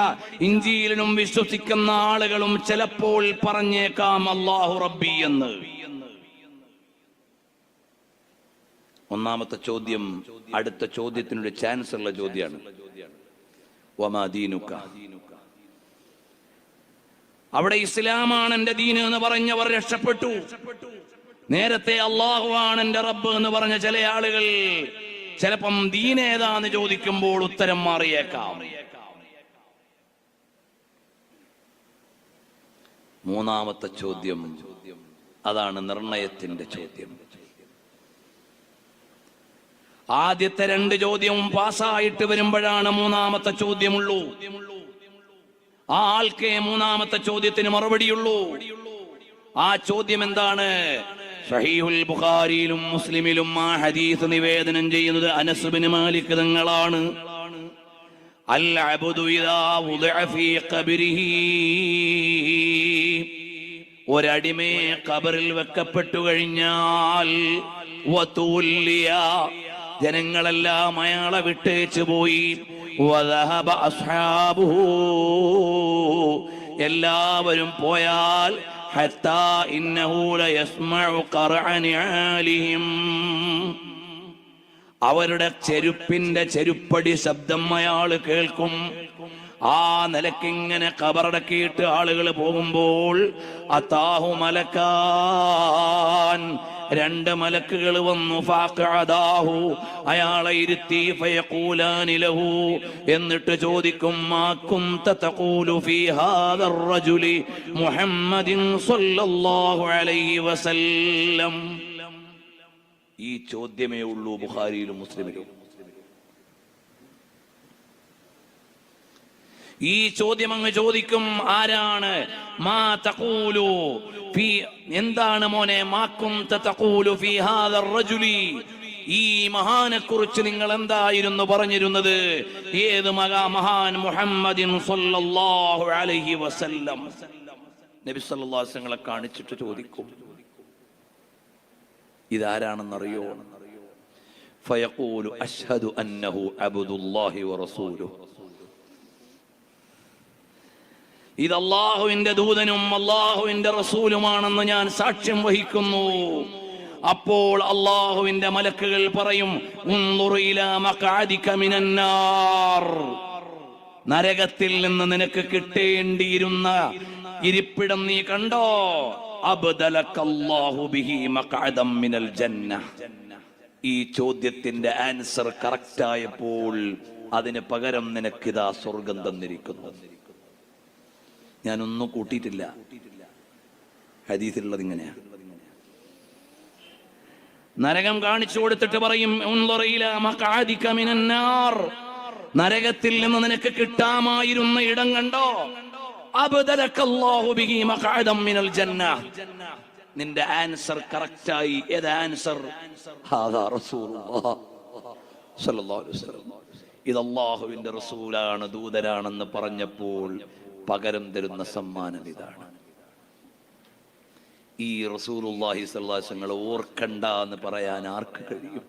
ഇഞ്ചീലിനും വിശ്വസിക്കുന്ന ആളുകളും ചിലപ്പോൾ പറഞ്ഞേക്കാം അല്ലാഹു റബ്ബി എന്ന്. ഒന്നാമത്തെ ചോദ്യം അടുത്ത ചോദ്യത്തിനൊരു ചാൻസ് ഉള്ള ചോദ്യമാണ്. വമാ ദീനുക, അവിടെ ഇസ്ലാമാണ് എന്റെ ദീന് എന്ന് പറഞ്ഞവർ രക്ഷപ്പെട്ടു. നേരത്തെ അല്ലാഹു ആണ് എന്റെ റബ്ബ് എന്ന് പറഞ്ഞ ചില ആളുകൾ ചിലപ്പം ദീനേതാന്ന് ചോദിക്കുമ്പോൾ ഉത്തരം മാറിയേക്കാം. മൂന്നാമത്തെ ചോദ്യം, അതാണ് നിർണയത്തിന്റെ ചോദ്യം. ആദ്യത്തെ 2 ചോദ്യവും പാസ്സായിട്ട് വരുമ്പോഴാണ് മൂന്നാമത്തെ ചോദ്യമുള്ളൂ. ആ ആൾക്കേ മൂന്നാമത്തെ ചോദ്യത്തിന് മറുപടിയുള്ളൂ. ആ ചോദ്യം എന്താണ്? സഹീഹുൽ ബുഖാരിയിലും മുസ്ലിമിലും ആ ഹദീസ് നിവേദനം ചെയ്യുന്നത് അനസ് ഇബ്നു മാലിക് തങ്ങളാണ്. അൽ അബ്ദു ഇദാ വുദിഅ ഫീ ഖബ്രിഹി, ഒരടിമയെ ഖബറിൽ വെക്കപ്പെട്ടു കഴിഞ്ഞാൽ വതുല്ലിയ, ജനങ്ങളെല്ലാം അയാളെ വിട്ടേച്ചു പോയി, വദഹബ അസ്ഹാബുഹു, എല്ലാവരും പോയാൽ ഹത്താ ഇന്നഹു ലയസ്മഉ ഖർഅ നിആലിഹിം, അവരുടെ ചെരുപ്പിന്റെ ചെരുപ്പടി ശബ്ദം അയാൾ കേൾക്കും. ആ നിലക്കിങ്ങനെ ഖബറടക്കിയിട്ട് ആളുകൾ പോകുമ്പോൾ അതാഹു മലക്കാൻ, രണ്ട് മലക്കുകൾ വന്നു. ഫഖഅദാഹു, അയാളെ ഇരുത്തി. ഫയഖൂലാനി ലഹു, എന്നിട്ട് ചോദിക്കും മാ കുൻത തഖൂലു ഫീ ഹാദർ റജുലി മുഹമ്മദിൻ സ്വല്ലല്ലാഹു അലൈഹി വസല്ലം. ഈ ചോദ്യമേ ഉള്ളൂ ബുഖാരിയിലും മുസ്ലിമിലും. ഈ ചോദ്യം അങ്ങ് ചോദിക്കും. ആരാണ്? മാ തഖൂലു ഫീ, എന്താണ് മോനെ? മാ കുൻത തഖൂലു ഫീ ഹാദർ റജുലി, ഈ മഹാനെ കുറിച്ച് നിങ്ങൾ എന്തായിരുന്നു പറഞ്ഞിരുന്നത്? ഏത് മഹാൻ? മുഹമ്മദിൻ സ്വല്ലല്ലാഹു അലൈഹി വസല്ലം. നബി സല്ലല്ലാഹു അലൈഹി വസല്ലം കാണിച്ചിട്ട് ചോദിക്കും, ഇതാരാണെന്നറിയോ? ഫയഖൂലു അശ്ഹദു അന്നഹു അബ്ദുല്ലാഹി വറസൂലുഹു, ഇത് അല്ലാഹുവിന്റെ ദൂതനും അല്ലാഹുവിന്റെ റസൂലുമാണെന്ന് ഞാൻ സാക്ഷ്യം വഹിക്കുന്നു. അപ്പോൾ അല്ലാഹുവിന്റെ മലക്കുകൾ പറയും, ഉൻദുർ ഇലാ മഖഅദിക മിനന്നാർ, നരകത്തിൽ നിന്ന് നിനക്ക് കിട്ടേണ്ടിയിരുന്ന ഇരിപ്പിടം നീ കണ്ടോ? അബ്ദലകല്ലാഹു ബിഹി മഖഅദം മിനൽ ജന്ന. ഈ ചോദ്യത്തിന്റെ ആൻസർ കറക്റ്റ് ആയപ്പോൾ അതിന് പകരം നിനക്കിതാ സ്വർഗം തന്നിരിക്കുന്നു. ഞാനൊന്നും കൂട്ടിയിട്ടില്ല, ഹദീസിലുള്ളത് ഇങ്ങനെയാ. നരകം കാണിച്ചു കൊടുത്തിട്ട് പറയും, ഉൻദുർ ഇലാ മഖഅദിക മിനന്നാർ, നരകത്തിൽ നിന്ന് നിനക്ക് കിട്ടാമായിരുന്ന ഇടം കണ്ടോ? അബ്ദലകല്ലാഹു ബിഹി മഖഅദം മിനൽ ജന്ന. നിന്റെ ആൻസർ കറക്റ്റ് ആയി. ഏത് ആൻസർ? ഹാദാ റസൂലുള്ളാഹ് സ്വല്ലല്ലാഹു അലൈഹി വസല്ലം, ഇത് അല്ലാഹുവിന്റെ റസൂലാണ്, ദൂതരാണെന്ന് പറഞ്ഞപ്പോൾ പകരം തരുന്ന സമ്മാനം ഇതാണ്. ഈ റസൂലുള്ളാഹി സ്വല്ലല്ലാഹു അലൈഹി വസല്ലം ഓർക്കണ്ട എന്ന് പറയാൻ ആർക്ക് കഴിയും?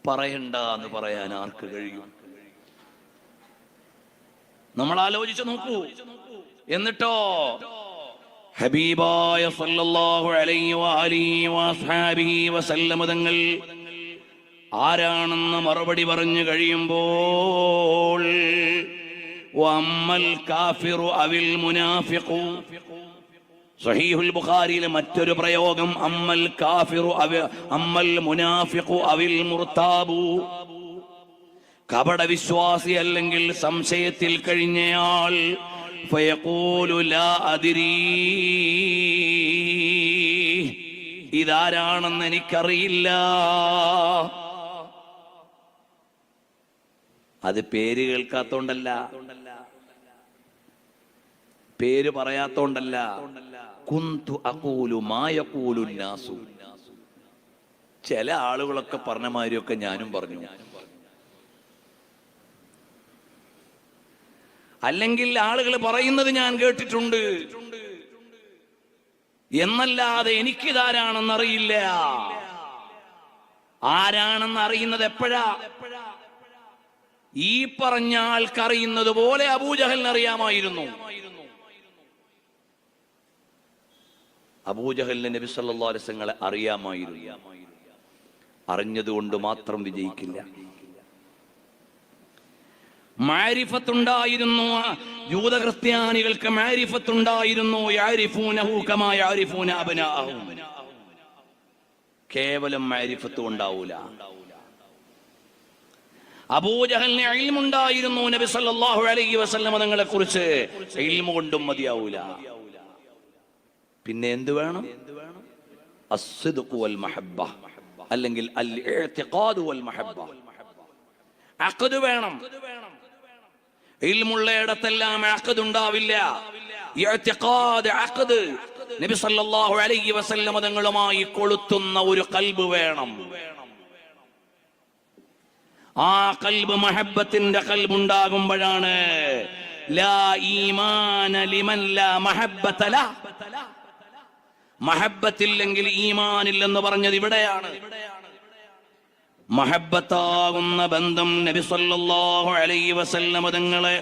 പറയണ്ട എന്ന് പറയാൻ ആർക്ക് കഴിയും? നമ്മൾ ആലോചിച്ചു നോക്കൂ. എന്നിട്ടോ ഹബീബായ സല്ലല്ലാഹു അലൈഹി വഅലിഹി വഅസ്ഹാബിഹി വസല്ലം തങ്ങൾ ആരാണെന്ന് മറുപടി പറഞ്ഞു കഴിയുമ്പോൾ വഅമ്മൽ കാഫിറു അവിൽ മുനാഫിഖു, സഹീഹുൽ ബുഖാരിയിലെ മറ്റൊരു പ്രയോഗം അമ്മൽ കാഫിറു അമ്മൽ മുനാഫിഖു അവിൽ മുർതാബു, കപട വിശ്വാസി അല്ലെങ്കിൽ സംശയത്തിൽ കഴിഞ്ഞയാൾ ഫയഖൂലു ലാ അദ്രീ, ഇതാരാണെന്ന് എനിക്കറിയില്ല. അത് പേര് കേൾക്കാത്തോണ്ടല്ല, പേര് പറയാത്തോണ്ടല്ല. കുന്തു അഖൂലു മാ യഖൂലു നാസു, ചില ആളുകളൊക്കെ പറഞ്ഞ മാതിരിയൊക്കെ ഞാനും പറഞ്ഞു. അല്ലെങ്കിൽ ആളുകൾ പറയുന്നത് ഞാൻ കേട്ടിട്ടുണ്ട് എന്നല്ലാതെ എനിക്കിതാരാണെന്നറിയില്ല. ആരാണെന്ന് അറിയുന്നത് എപ്പോഴാ? ഈ പറഞ്ഞ ആൾക്കറിയുന്നത് പോലെ അബൂജഹലിന് അറിയാമായിരുന്നു. അബൂജഹലിന് നബി സല്ലല്ലാഹു അലൈഹി വസല്ലം അറിയാമായിരുന്നു. അറിഞ്ഞതുകൊണ്ട് മാത്രം വിജയിക്കില്ല. മാരിഫത്തുണ്ടായിരുന്നു. യൂത ക്രിസ്ത്യാനികൾക്ക് മാരിഫത്തുണ്ടായിരുന്നു. യഅരിഫൂനഹു കമാ യഅരിഫൂന അബ്നാഅഹും. കേവലം മാരിഫത്ത് ഉണ്ടാവൂല. അബൂജഹലിന് ഇൽമുണ്ടായിരുന്നു നബി സല്ലല്ലാഹു അലൈഹി വസല്ലം തങ്ങളെ കുറിച്ച്. ഇൽമു കൊണ്ടും മതിയാവൂല. പിന്നെ എന്ത് വേണം? അസ്സിദ്ഖു വൽ മഹബ്ബ, അല്ലെങ്കിൽ അൽ ഇഅ്തിഖാദു വൽ മഹബ്ബ. അഖദ് വേണം. ഇൽമുള്ളയിടത്തെല്ലാം അഖദ് ഉണ്ടാവില്ല. ഇഅ്തിഖാദ്, അഖദ്, നബി സല്ലല്ലാഹു അലൈഹി വസല്ലം തങ്ങളുമായി കൊളുത്തുന്ന ഒരു ഖൽബ് വേണം. ആ ഖൽബ് മഹബ്ബത്തിന്റെ ഖൽബ് ഉണ്ടാകുമ്പോഴാണ് ലാ ഈമാന ലിമൻ ലാ മഹബ്ബത ലഹ. മഹബ്ബത്തില്ലെങ്കിൽ ഈമാനില്ലെന്ന് പറഞ്ഞത് ഇവിടെയാണ്. മഹബ്ബത്താകുന്ന ബന്ധം നബി സല്ലല്ലാഹു അലൈഹി വസല്ലം തങ്ങളെ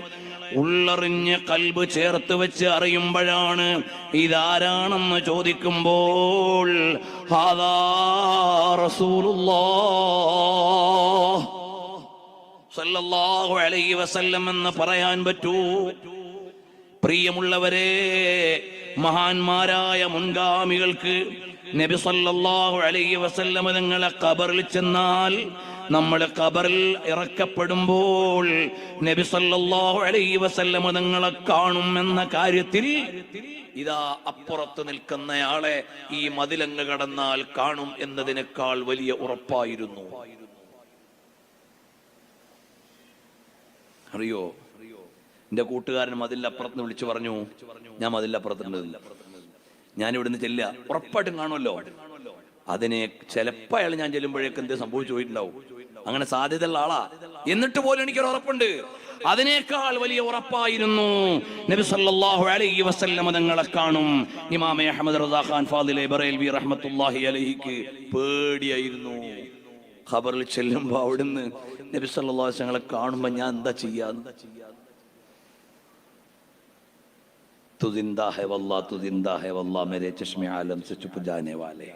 ഉള്ളറിഞ്ഞ് കൽബ് ചേർത്ത് വെച്ച് അറിയുമ്പോഴാണ് ഇതാരാണെന്ന് ചോദിക്കുമ്പോൾ ഹാദാ റസൂലുള്ളാഹ് സല്ലല്ലാഹു അലൈഹി വസല്ലം എന്ന് പറയാൻ പറ്റൂ. പ്രിയമുള്ളവരെ, മഹാന്മാരായ മുൻഗാമികൾക്ക് നബി സല്ലല്ലാഹു അലൈഹി വസല്ലം തങ്ങളെ ഖബറിൽ ചെന്നാൽ, നമ്മൾ ഖബറിൽ ഇറക്കപ്പെടുമ്പോൾ നബി സല്ലല്ലാഹു അലൈഹി വസല്ലം തങ്ങളെ കാണും എന്ന കാര്യത്തിൽ ഇതാ അപ്പുറത്ത് നിൽക്കുന്നയാളെ ഈ മതിലങ്ങ് കടന്നാൽ കാണും എന്നതിനേക്കാൾ വലിയ ഉറപ്പായിരുന്നു. അറിയോ, എന്റെ കൂട്ടുകാരൻ മതിലപ്പുറത്ത് വിളിച്ചു പറഞ്ഞു, ഞാൻ മതിലപ്പുറത്തുണ്ട്, ഞാൻ ഇവിടുന്ന് ചെല്ലുക, ഉറപ്പായിട്ടും കാണുമല്ലോ. അതിനെ ചിലപ്പോൾ അയാൾ ഞാൻ ചെല്ലുമ്പോഴേക്ക് എന്ത് സംഭവിച്ചു പോയിട്ടുണ്ടാവും. അങ്ങനെ സാധ്യതയുള്ള ആളാ. എന്നിട്ട് പോലും എനിക്കൊരു ഉറപ്പുണ്ട്, അതിനേക്കാൾ വലിയ ഉറപ്പായിരുന്നു നബി സല്ലല്ലാഹു അലൈഹി വസല്ലം തങ്ങളെ കാണും. ഇമാം അഹ്മദ് റസാ ഖാൻ ഫാദിലെ ബറേൽവി റഹ്മത്തുള്ളാഹി അലൈഹിക്ക് പേടിയായിരുന്നു. ഖബറിൽ ചെല്ലുമ്പോൾ അവിടുന്ന് നബി സല്ലല്ലാഹു അലൈഹി വസല്ലം കാണുമ്പോൾ ഞാൻ എന്താ ചെയ്യാ, तू जिंदा है वल्लाह, तू जिंदा है वल्लाह, मेरे चश्मे आलम से छुप जाने वाले.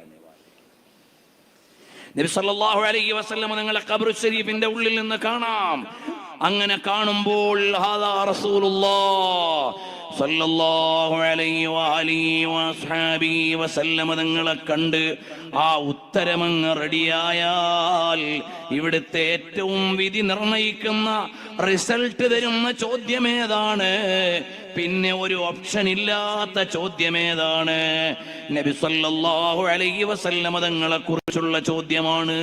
നബി സല്ലല്ലാഹു അലൈഹി വസല്ലം തങ്ങളെ ഖബർ ശരീഫിന്റെ ഉള്ളിൽ നിന്ന് കാണാം. അങ്ങനെ കാണുമ്പോൾ ഹാദാ റസൂലുള്ളാഹ് സല്ലല്ലാഹു അലൈഹി വഅലിഹി വഅസ്ഹാബിഹി വസല്ലം തങ്ങളെ കണ്ട് ആ ഉത്തരമങ്ങ് റെഡിയായാൽ ഇവിടുത്തെ ഏറ്റവും വിധി നിർണയിക്കുന്ന റിസൾട്ട് തരുന്ന ചോദ്യമേതാണ്? പിന്നെ ഒരു ഓപ്ഷൻ ഇല്ലാത്ത ചോദ്യമേതാണ്? നബി സല്ലല്ലാഹു അലൈഹി വസല്ലം തങ്ങളെ കുറിച്ചുള്ള ചോദ്യമാണ്.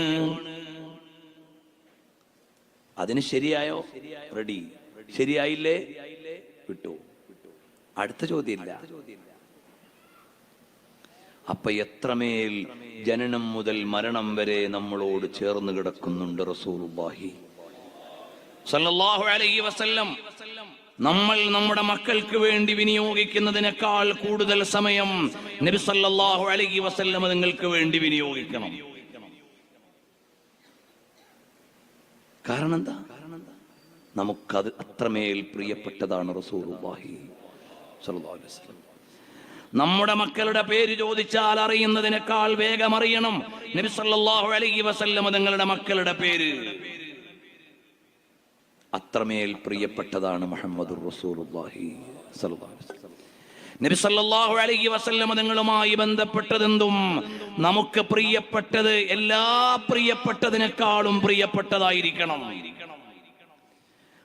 അതിന് ശരിയായോ? റെഡി. ശരിയായില്ലേ? വിട്ടു. അടുത്ത ചോദ്യമില്ല. അപ്പൊ എത്രമേൽ ജനനം മുതൽ മരണം വരെ നമ്മളോട് ചേർന്ന് കിടക്കുന്നുണ്ട് റസൂലുള്ളാഹി സല്ലല്ലാഹു അലൈഹി വസല്ലം. നമ്മൾ നമ്മുടെ മക്കൾക്ക് വേണ്ടി വിനിയോഗിക്കുന്നതിനേക്കാൾ കൂടുതൽ സമയം നബി സല്ലല്ലാഹു അലൈഹി വസല്ലം നിങ്ങൾക്ക് വേണ്ടി വിനിയോഗിക്കണം. കാരണം എന്താ? നമുക്കത് അത്രമേൽ പ്രിയപ്പെട്ടതാണ് റസൂലുള്ളാഹി സ്വല്ലല്ലാഹു അലൈഹി വസല്ലം. നമ്മുടെ മക്കളുടെ പേര് ചോദിച്ചാൽ അറിയുന്നതിനേക്കാൾ വേഗം അറിയണം നബി സല്ലല്ലാഹു അലൈഹി വസല്ലം തങ്ങളുടെ മക്കളുടെ പേര്. അത്രമേൽ പ്രിയപ്പെട്ടതാണ് മുഹമ്മദുർ റസൂലുള്ളാഹി സ്വല്ലല്ലാഹു അലൈഹി വസല്ലം. നബി സല്ലല്ലാഹു അലൈഹി വസല്ലം തങ്ങളുമായി ബന്ധപ്പെട്ടതെന്തും നമുക്ക് പ്രിയപ്പെട്ടത് എല്ലാ പ്രിയപ്പെട്ടതിനേക്കാളും പ്രിയപ്പെട്ടതായിരിക്കണം.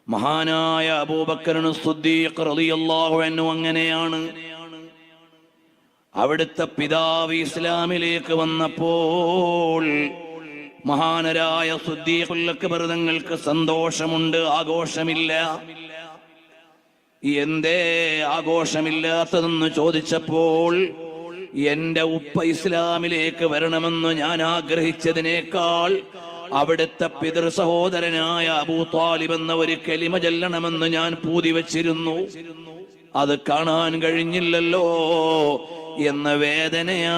മഹാനായ അബൂബക്കർ സിദ്ദീഖ് റളിയല്ലാഹു അൻഹു അങ്ങനെയാണ്. അവിടുത്തെ പിതാവ് ഇസ്ലാമിലേക്ക് വന്നപ്പോൾ മഹാനരായ സിദ്ദീഖുൽ അക്ബർ തങ്ങൾക്ക് സന്തോഷമുണ്ട്, ആഘോഷമില്ല. എന്തേ ആഘോഷമില്ലാത്തതെന്ന് ചോദിച്ചപ്പോൾ, എന്റെ ഉപ്പ ഇസ്ലാമിലേക്ക് വരണമെന്ന് ഞാൻ ആഗ്രഹിച്ചതിനേക്കാൾ അവിടുത്തെ പിതൃ സഹോദരനായ അബൂ ത്വാലിബ് എന്ന ഒരു കലിമ ചൊല്ലണമെന്ന് ഞാൻ പൂതി വച്ചിരുന്നു, അത് കാണാൻ കഴിഞ്ഞില്ലല്ലോ എന്ന വേദനയാണ്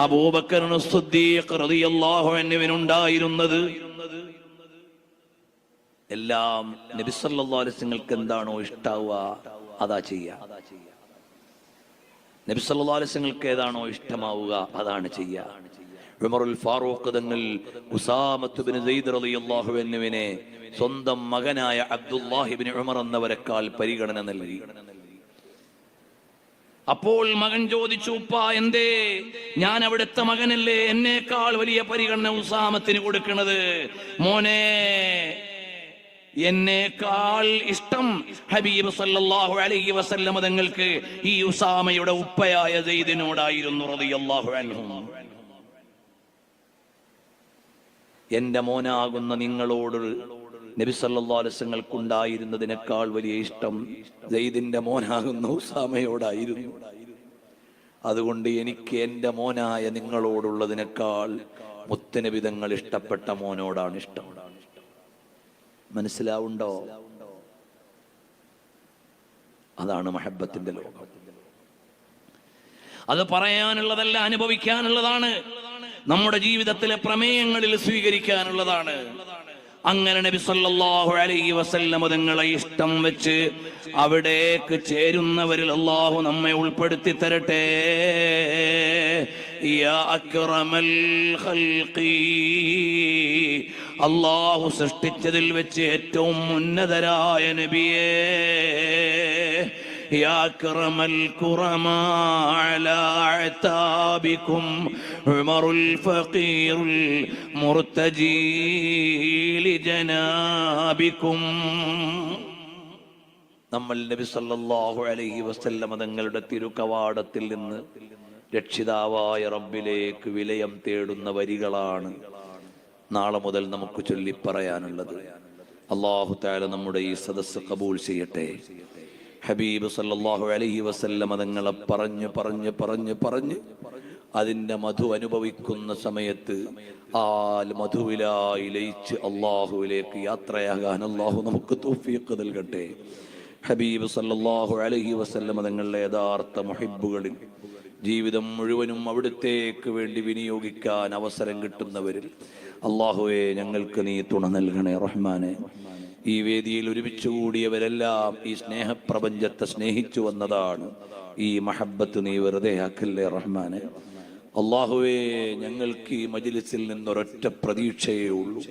അബൂബക്കർ സിദ്ദീഖ് റളിയല്ലാഹു അൻഹുവിനുണ്ടായിരുന്നത്. എല്ലാം നബി സല്ലല്ലാഹു അലൈഹി വസല്ലമക്ക് എന്താണോ ഇഷ്ടാവുക അതാ ചെയ്യുക. നബി സല്ലല്ലാഹു അലൈഹി വസല്ലമക്ക് ഏതാണോ ഇഷ്ടമാവുക അതാണ് ചെയ്യുക. ഉമറുൽ ഫാറൂഖ് തങ്ങൾ ഉസാമത്ത് ബിൻ സെയ്ദ് റളിയല്ലാഹു അൻഹുവിനെ സ്വന്തം മകനായ അബ്ദുല്ലാഹി ഇബ്നു ഉമർ എന്നവരെക്കാൾ പരിഗണന നൽകി. അപ്പോൾ മകൻ ചോദിച്ചു, ഉപ്പ എന്തേ? ഞാൻ അവിടുത്തെ മകനല്ലേ, എന്നേക്കാൾ വലിയ പരിഗണന ഉസാമത്തിന് കൊടുക്കണത്? മോനെ, എന്നേക്കാൾ ഇഷ്ടം ഹബീബ് സല്ലല്ലാഹു അലൈഹി വസല്ലം തങ്ങൾക്ക് ഈ ഉസാമയുടെ ഉപ്പയായ സെയ്ദിനോടായിരുന്നു റളിയല്ലാഹു അൻഹു. എന്റെ മോനാകുന്ന നിങ്ങളോട് നബി സല്ലല്ലാഹു അലൈഹി വസല്ലമക്ക് ഉണ്ടായിരുന്നതിനേക്കാൾ വലിയ ഇഷ്ടം സെയ്ദിന്റെ മോനാകുന്ന ഉസാമയോടായിരുന്നു. അതുകൊണ്ട് എനിക്ക് എന്റെ മോനായ നിങ്ങളോടുള്ളതിനേക്കാൾ മുത്തുനബി തങ്ങൾ ഇഷ്ടപ്പെട്ട മോനോടാണ് ഇഷ്ടം. മനസ്സിലാവുണ്ടോ? അതാണ് മഹബ്ബത്തിന്റെ ലോകം. അത് പറയാനുള്ളതല്ല, അനുഭവിക്കാനുള്ളതാണ്. നമ്മുടെ ജീവിതത്തിലെ പ്രമേയങ്ങളിൽ സ്വീകരിക്കാനുള്ളതാണ്. അങ്ങനെ നബി സല്ലല്ലാഹു അലൈഹി വസല്ലം തങ്ങളെ ഇഷ്ടം വെച്ച് അവിടേക്ക് ചേരുന്നവരിൽ അല്ലാഹു നമ്മെ ഉൾപ്പെടുത്തി തരട്ടെ. യാ അക്രമൽ ഖൽഖി, അല്ലാഹു സൃഷ്ടിച്ചതിൽ വെച്ച് ഏറ്റവും ഉന്നതരായ നബിയേ. يا أكرم الكرماء على أعتابكم عمر الفقير المرتجي لجنابكم. നമ്മൾ നബി സല്ലല്ലാഹു അലൈഹി വസല്ലം തങ്ങളുടെ തിരുകവാടത്തിൽ നിന്ന് രക്ഷിതാവായ റബ്ബിലേക്ക് വിലയം തേടുന്ന വരികളാണ് നാളെ മുതൽ നമുക്ക് ചൊല്ലിപ്പറയാനുള്ളത്. അല്ലാഹു തആല നമ്മുടെ ഈ സദസ്സ് ഖബൂൽ ചെയ്യട്ടെ. ഹബീബ് സല്ലല്ലാഹു അലൈഹി വസല്ലം തങ്ങളെ പറഞ്ഞു പറഞ്ഞു പറഞ്ഞു പറഞ്ഞ് അതിൻ്റെ മധു അനുഭവിക്കുന്ന സമയത്ത് ആ മധുവിലായി ലയിച്ച് അള്ളാഹുവിലേക്ക് യാത്രയാകാൻ അള്ളാഹു നമുക്ക് തൗഫീഖ് നൽകട്ടെ. ഹബീബ് സല്ലല്ലാഹു അലൈഹി വസല്ലം തങ്ങളുടെ യഥാർത്ഥ മുഹിബ്ബുകളിൽ ജീവിതം മുഴുവനും അവിടുത്തേക്ക് വേണ്ടി വിനിയോഗിക്കാൻ അവസരം കിട്ടുന്നവരിൽ അള്ളാഹുവേ ഞങ്ങൾക്ക് നീ തുണ നൽകണേ റഹ്മാനെ. ഈ വേദിയിൽ ഒരുമിച്ച് കൂടിയവരെല്ലാം ഈ സ്നേഹപ്രപഞ്ചത്തെ സ്നേഹിച്ചു വന്നതാണ്. ഈ മഹബ്ബത്ത് നീ വെറുതെ ആക്കല്ലേ റഹ്മാനെ. അള്ളാഹുവേ, ഞങ്ങൾക്ക് ഈ മജ്ലിസിൽ നിന്നൊരൊറ്റ പ്രതീക്ഷയേ ഉള്ളൂ.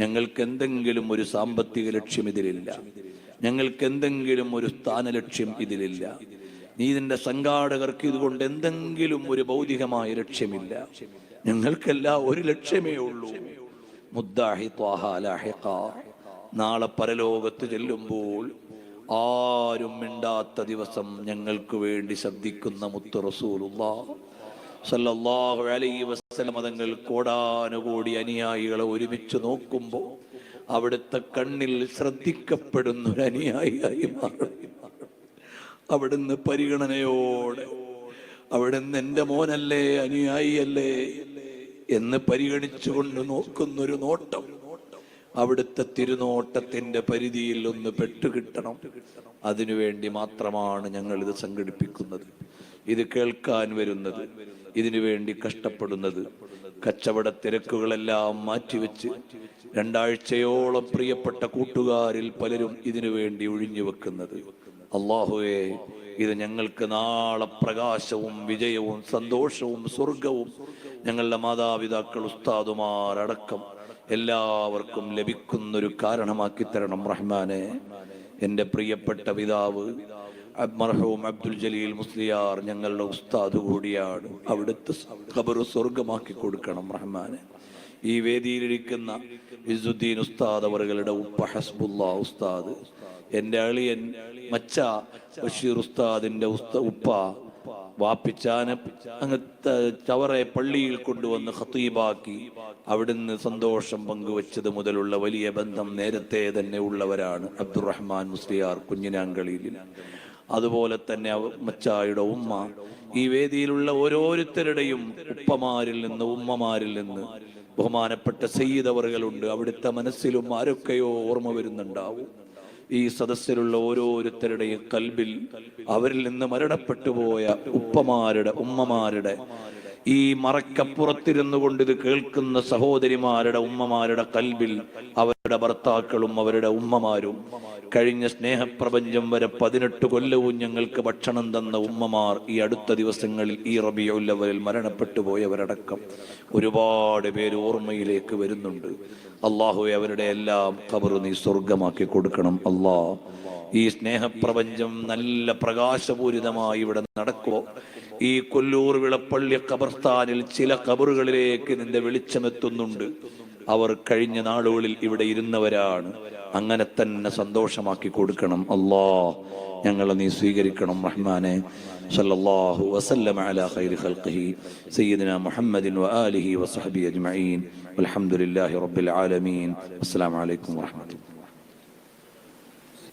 ഞങ്ങൾക്ക് എന്തെങ്കിലും ഒരു സാമ്പത്തിക ലക്ഷ്യം ഇതിലില്ല, ഞങ്ങൾക്ക് എന്തെങ്കിലും ഒരു സ്ഥാനലക്ഷ്യം ഇതിലില്ല. നീ ഇതിന്റെ സംഘാടകർക്ക് ഇതുകൊണ്ട് എന്തെങ്കിലും ഒരു ഭൗതികമായ ലക്ഷ്യമില്ല. ഞങ്ങൾക്കെല്ലാം ഒരു ലക്ഷ്യമേ ഉള്ളൂ, മുദ്ദാഹി ത്വാഹ ലാഹിഖ. നാളെ പരലോകത്ത് ചെല്ലുമ്പോൾ ആരും മിണ്ടാത്ത ദിവസം ഞങ്ങൾക്ക് വേണ്ടി ശബ്ദിക്കുന്ന മുത്ത് റസൂലുള്ളാഹ് സല്ലല്ലാഹു അലൈഹി വസല്ലം തങ്ങൾ കോടാനുകൂടി അനുയായികളെ ഒരുമിച്ച് നോക്കുമ്പോൾ അവിടുത്തെ കണ്ണിൽ ശ്രദ്ധിക്കപ്പെടുന്ന ഒരു അനുയായിയായി മാറും. അവിടുന്ന് പരിഗണനയോടെ അവിടുന്ന് എൻ്റെ മോനല്ലേ, അനുയായിയല്ലേ എന്ന് പരിഗണിച്ചുകൊണ്ട് നോക്കുന്നൊരു നോട്ടം അവിടുത്തെ തിരുനോട്ടത്തിന്റെ പരിധിയിൽ ഒന്ന് പെട്ടുകിട്ടണം. അതിനുവേണ്ടി മാത്രമാണ് ഞങ്ങൾ ഇത് സംഘടിപ്പിക്കുന്നത്, ഇത് കേൾക്കാൻ വരുന്നത്, ഇതിനു വേണ്ടി കഷ്ടപ്പെടുന്നത്. കച്ചവട തിരക്കുകളെല്ലാം മാറ്റിവെച്ച് 2 ആഴ്ചയോളം പ്രിയപ്പെട്ട കൂട്ടുകാരിൽ പലരും ഇതിനു വേണ്ടി ഒഴിഞ്ഞു വെക്കുന്നത്. അല്ലാഹുവേ, ഇത് ഞങ്ങൾക്ക് നാളെ പ്രകാശവും വിജയവും സന്തോഷവും സ്വർഗവും ഞങ്ങളുടെ മാതാപിതാക്കൾ ഉസ്താദുമാരടക്കം എല്ലാവർക്കും ലഭിക്കുന്നൊരു കാരണമാക്കി തരണം റഹ്മാനെ. എൻ്റെ പ്രിയപ്പെട്ട പിതാവ് മർഹൂം അബ്ദുൽ ജലീൽ മുസ്ലിയാർ ഞങ്ങളുടെ ഉസ്താദ് കൂടിയാണ്. അവിടുത്തെ ഖബർ സ്വർഗമാക്കി കൊടുക്കണം റഹ്മാനെ. ഈ വേദിയിലിരിക്കുന്ന ഇസുദ്ദീൻ ഉസ്താദ് അവരുടെ ഉപ്പ ഹസ്ബുല്ലാ ഉസ്താദ്, എൻ്റെ അളിയൻ മച്ച ബഷീർ ഉസ്താദിന്റെ ഉപ്പ വാപ്പിച്ചാനെ അങ്ങനത്തെ ചവറെ പള്ളിയിൽ കൊണ്ടുവന്ന് ഖതീബാക്കി അവിടുന്ന് സന്തോഷം പങ്കുവച്ചത് മുതലുള്ള വലിയ ബന്ധം നേരത്തെ തന്നെ ഉള്ളവരാണ് അബ്ദുറഹ്മാൻ മുസ്ലിയാർ കുഞ്ഞിനാങ്കളിയിൽ. അതുപോലെ തന്നെ മച്ചായുടെ ഉമ്മ, ഈ വേദിയിലുള്ള ഓരോരുത്തരുടെയും ഉപ്പമാരിൽ നിന്ന് ഉമ്മമാരിൽ നിന്ന് ബഹുമാനപ്പെട്ട സയ്യിദ് അവറുകളുണ്ട്. അവിടുത്തെ മനസ്സിലും ആരൊക്കെയോ ഓർമ്മ വരുന്നുണ്ടാവും. ഈ സദസ്സിലുള്ള ഓരോരുത്തരുടെയും കൽബിൽ അവരിൽ നിന്ന് മരണപ്പെട്ടു പോയ ഉപ്പമാരുടെ ഉമ്മമാരുടെ, ഈ മറക്കപ്പുറത്തിരുന്നു കൊണ്ട് ഇത് കേൾക്കുന്ന സഹോദരിമാരുടെ ഉമ്മമാരുടെ കൽബിൽ അവരുടെ ഭർത്താക്കളും അവരുടെ ഉമ്മമാരും, കഴിഞ്ഞ സ്നേഹപ്രപഞ്ചം വരെ 18 കൊല്ലവും ഞങ്ങൾക്ക് ഭക്ഷണം തന്ന ഉമ്മമാർ ഈ അടുത്ത ദിവസങ്ങളിൽ ഈ റബീഉൽ അവ്വലിൽ മരണപ്പെട്ടു പോയവരടക്കം ഒരുപാട് പേര് ഓർമ്മയിലേക്ക് വരുന്നുണ്ട്. അള്ളാഹുവേ, അവരുടെ എല്ലാം ഖബർ നീ സ്വർഗമാക്കി കൊടുക്കണം. അല്ലാഹ്, ഈ സ്നേഹപ്രപഞ്ചം നല്ല പ്രകാശപൂരിതമായി ഇവിടെ നടക്കുമോ, ഈ കൊല്ലൂർ വിളപ്പള്ളി ഖബർസ്ഥാനിൽ ചില ഖബറുകളിലേക്ക് നിന്റെ വെളിച്ചമെത്തുന്നുണ്ട്. അവർ കഴിഞ്ഞ നാളുകളിൽ ഇവിടെ ഇരുന്നവരാണ്. അങ്ങനെ തന്നെ സന്തോഷമാക്കി കൊടുക്കണം. അല്ലാഹ്, ഞങ്ങളെ നീ സ്വീകരിക്കണം റഹ്മാനെ. സല്ലല്ലാഹു വസല്ലമ അലാ ഖൈരി ഖൽഖിഹി സയ്യിദിനാ മുഹമ്മദിൻ വആലിഹി വസഹ്ബിഹി അജ്മഈൻ. വൽഹംദുലില്ലാഹി റബ്ബിൽ ആലമീൻ. അസ്സലാമു അലൈക്കും വറഹ്മത്തുള്ളാഹി.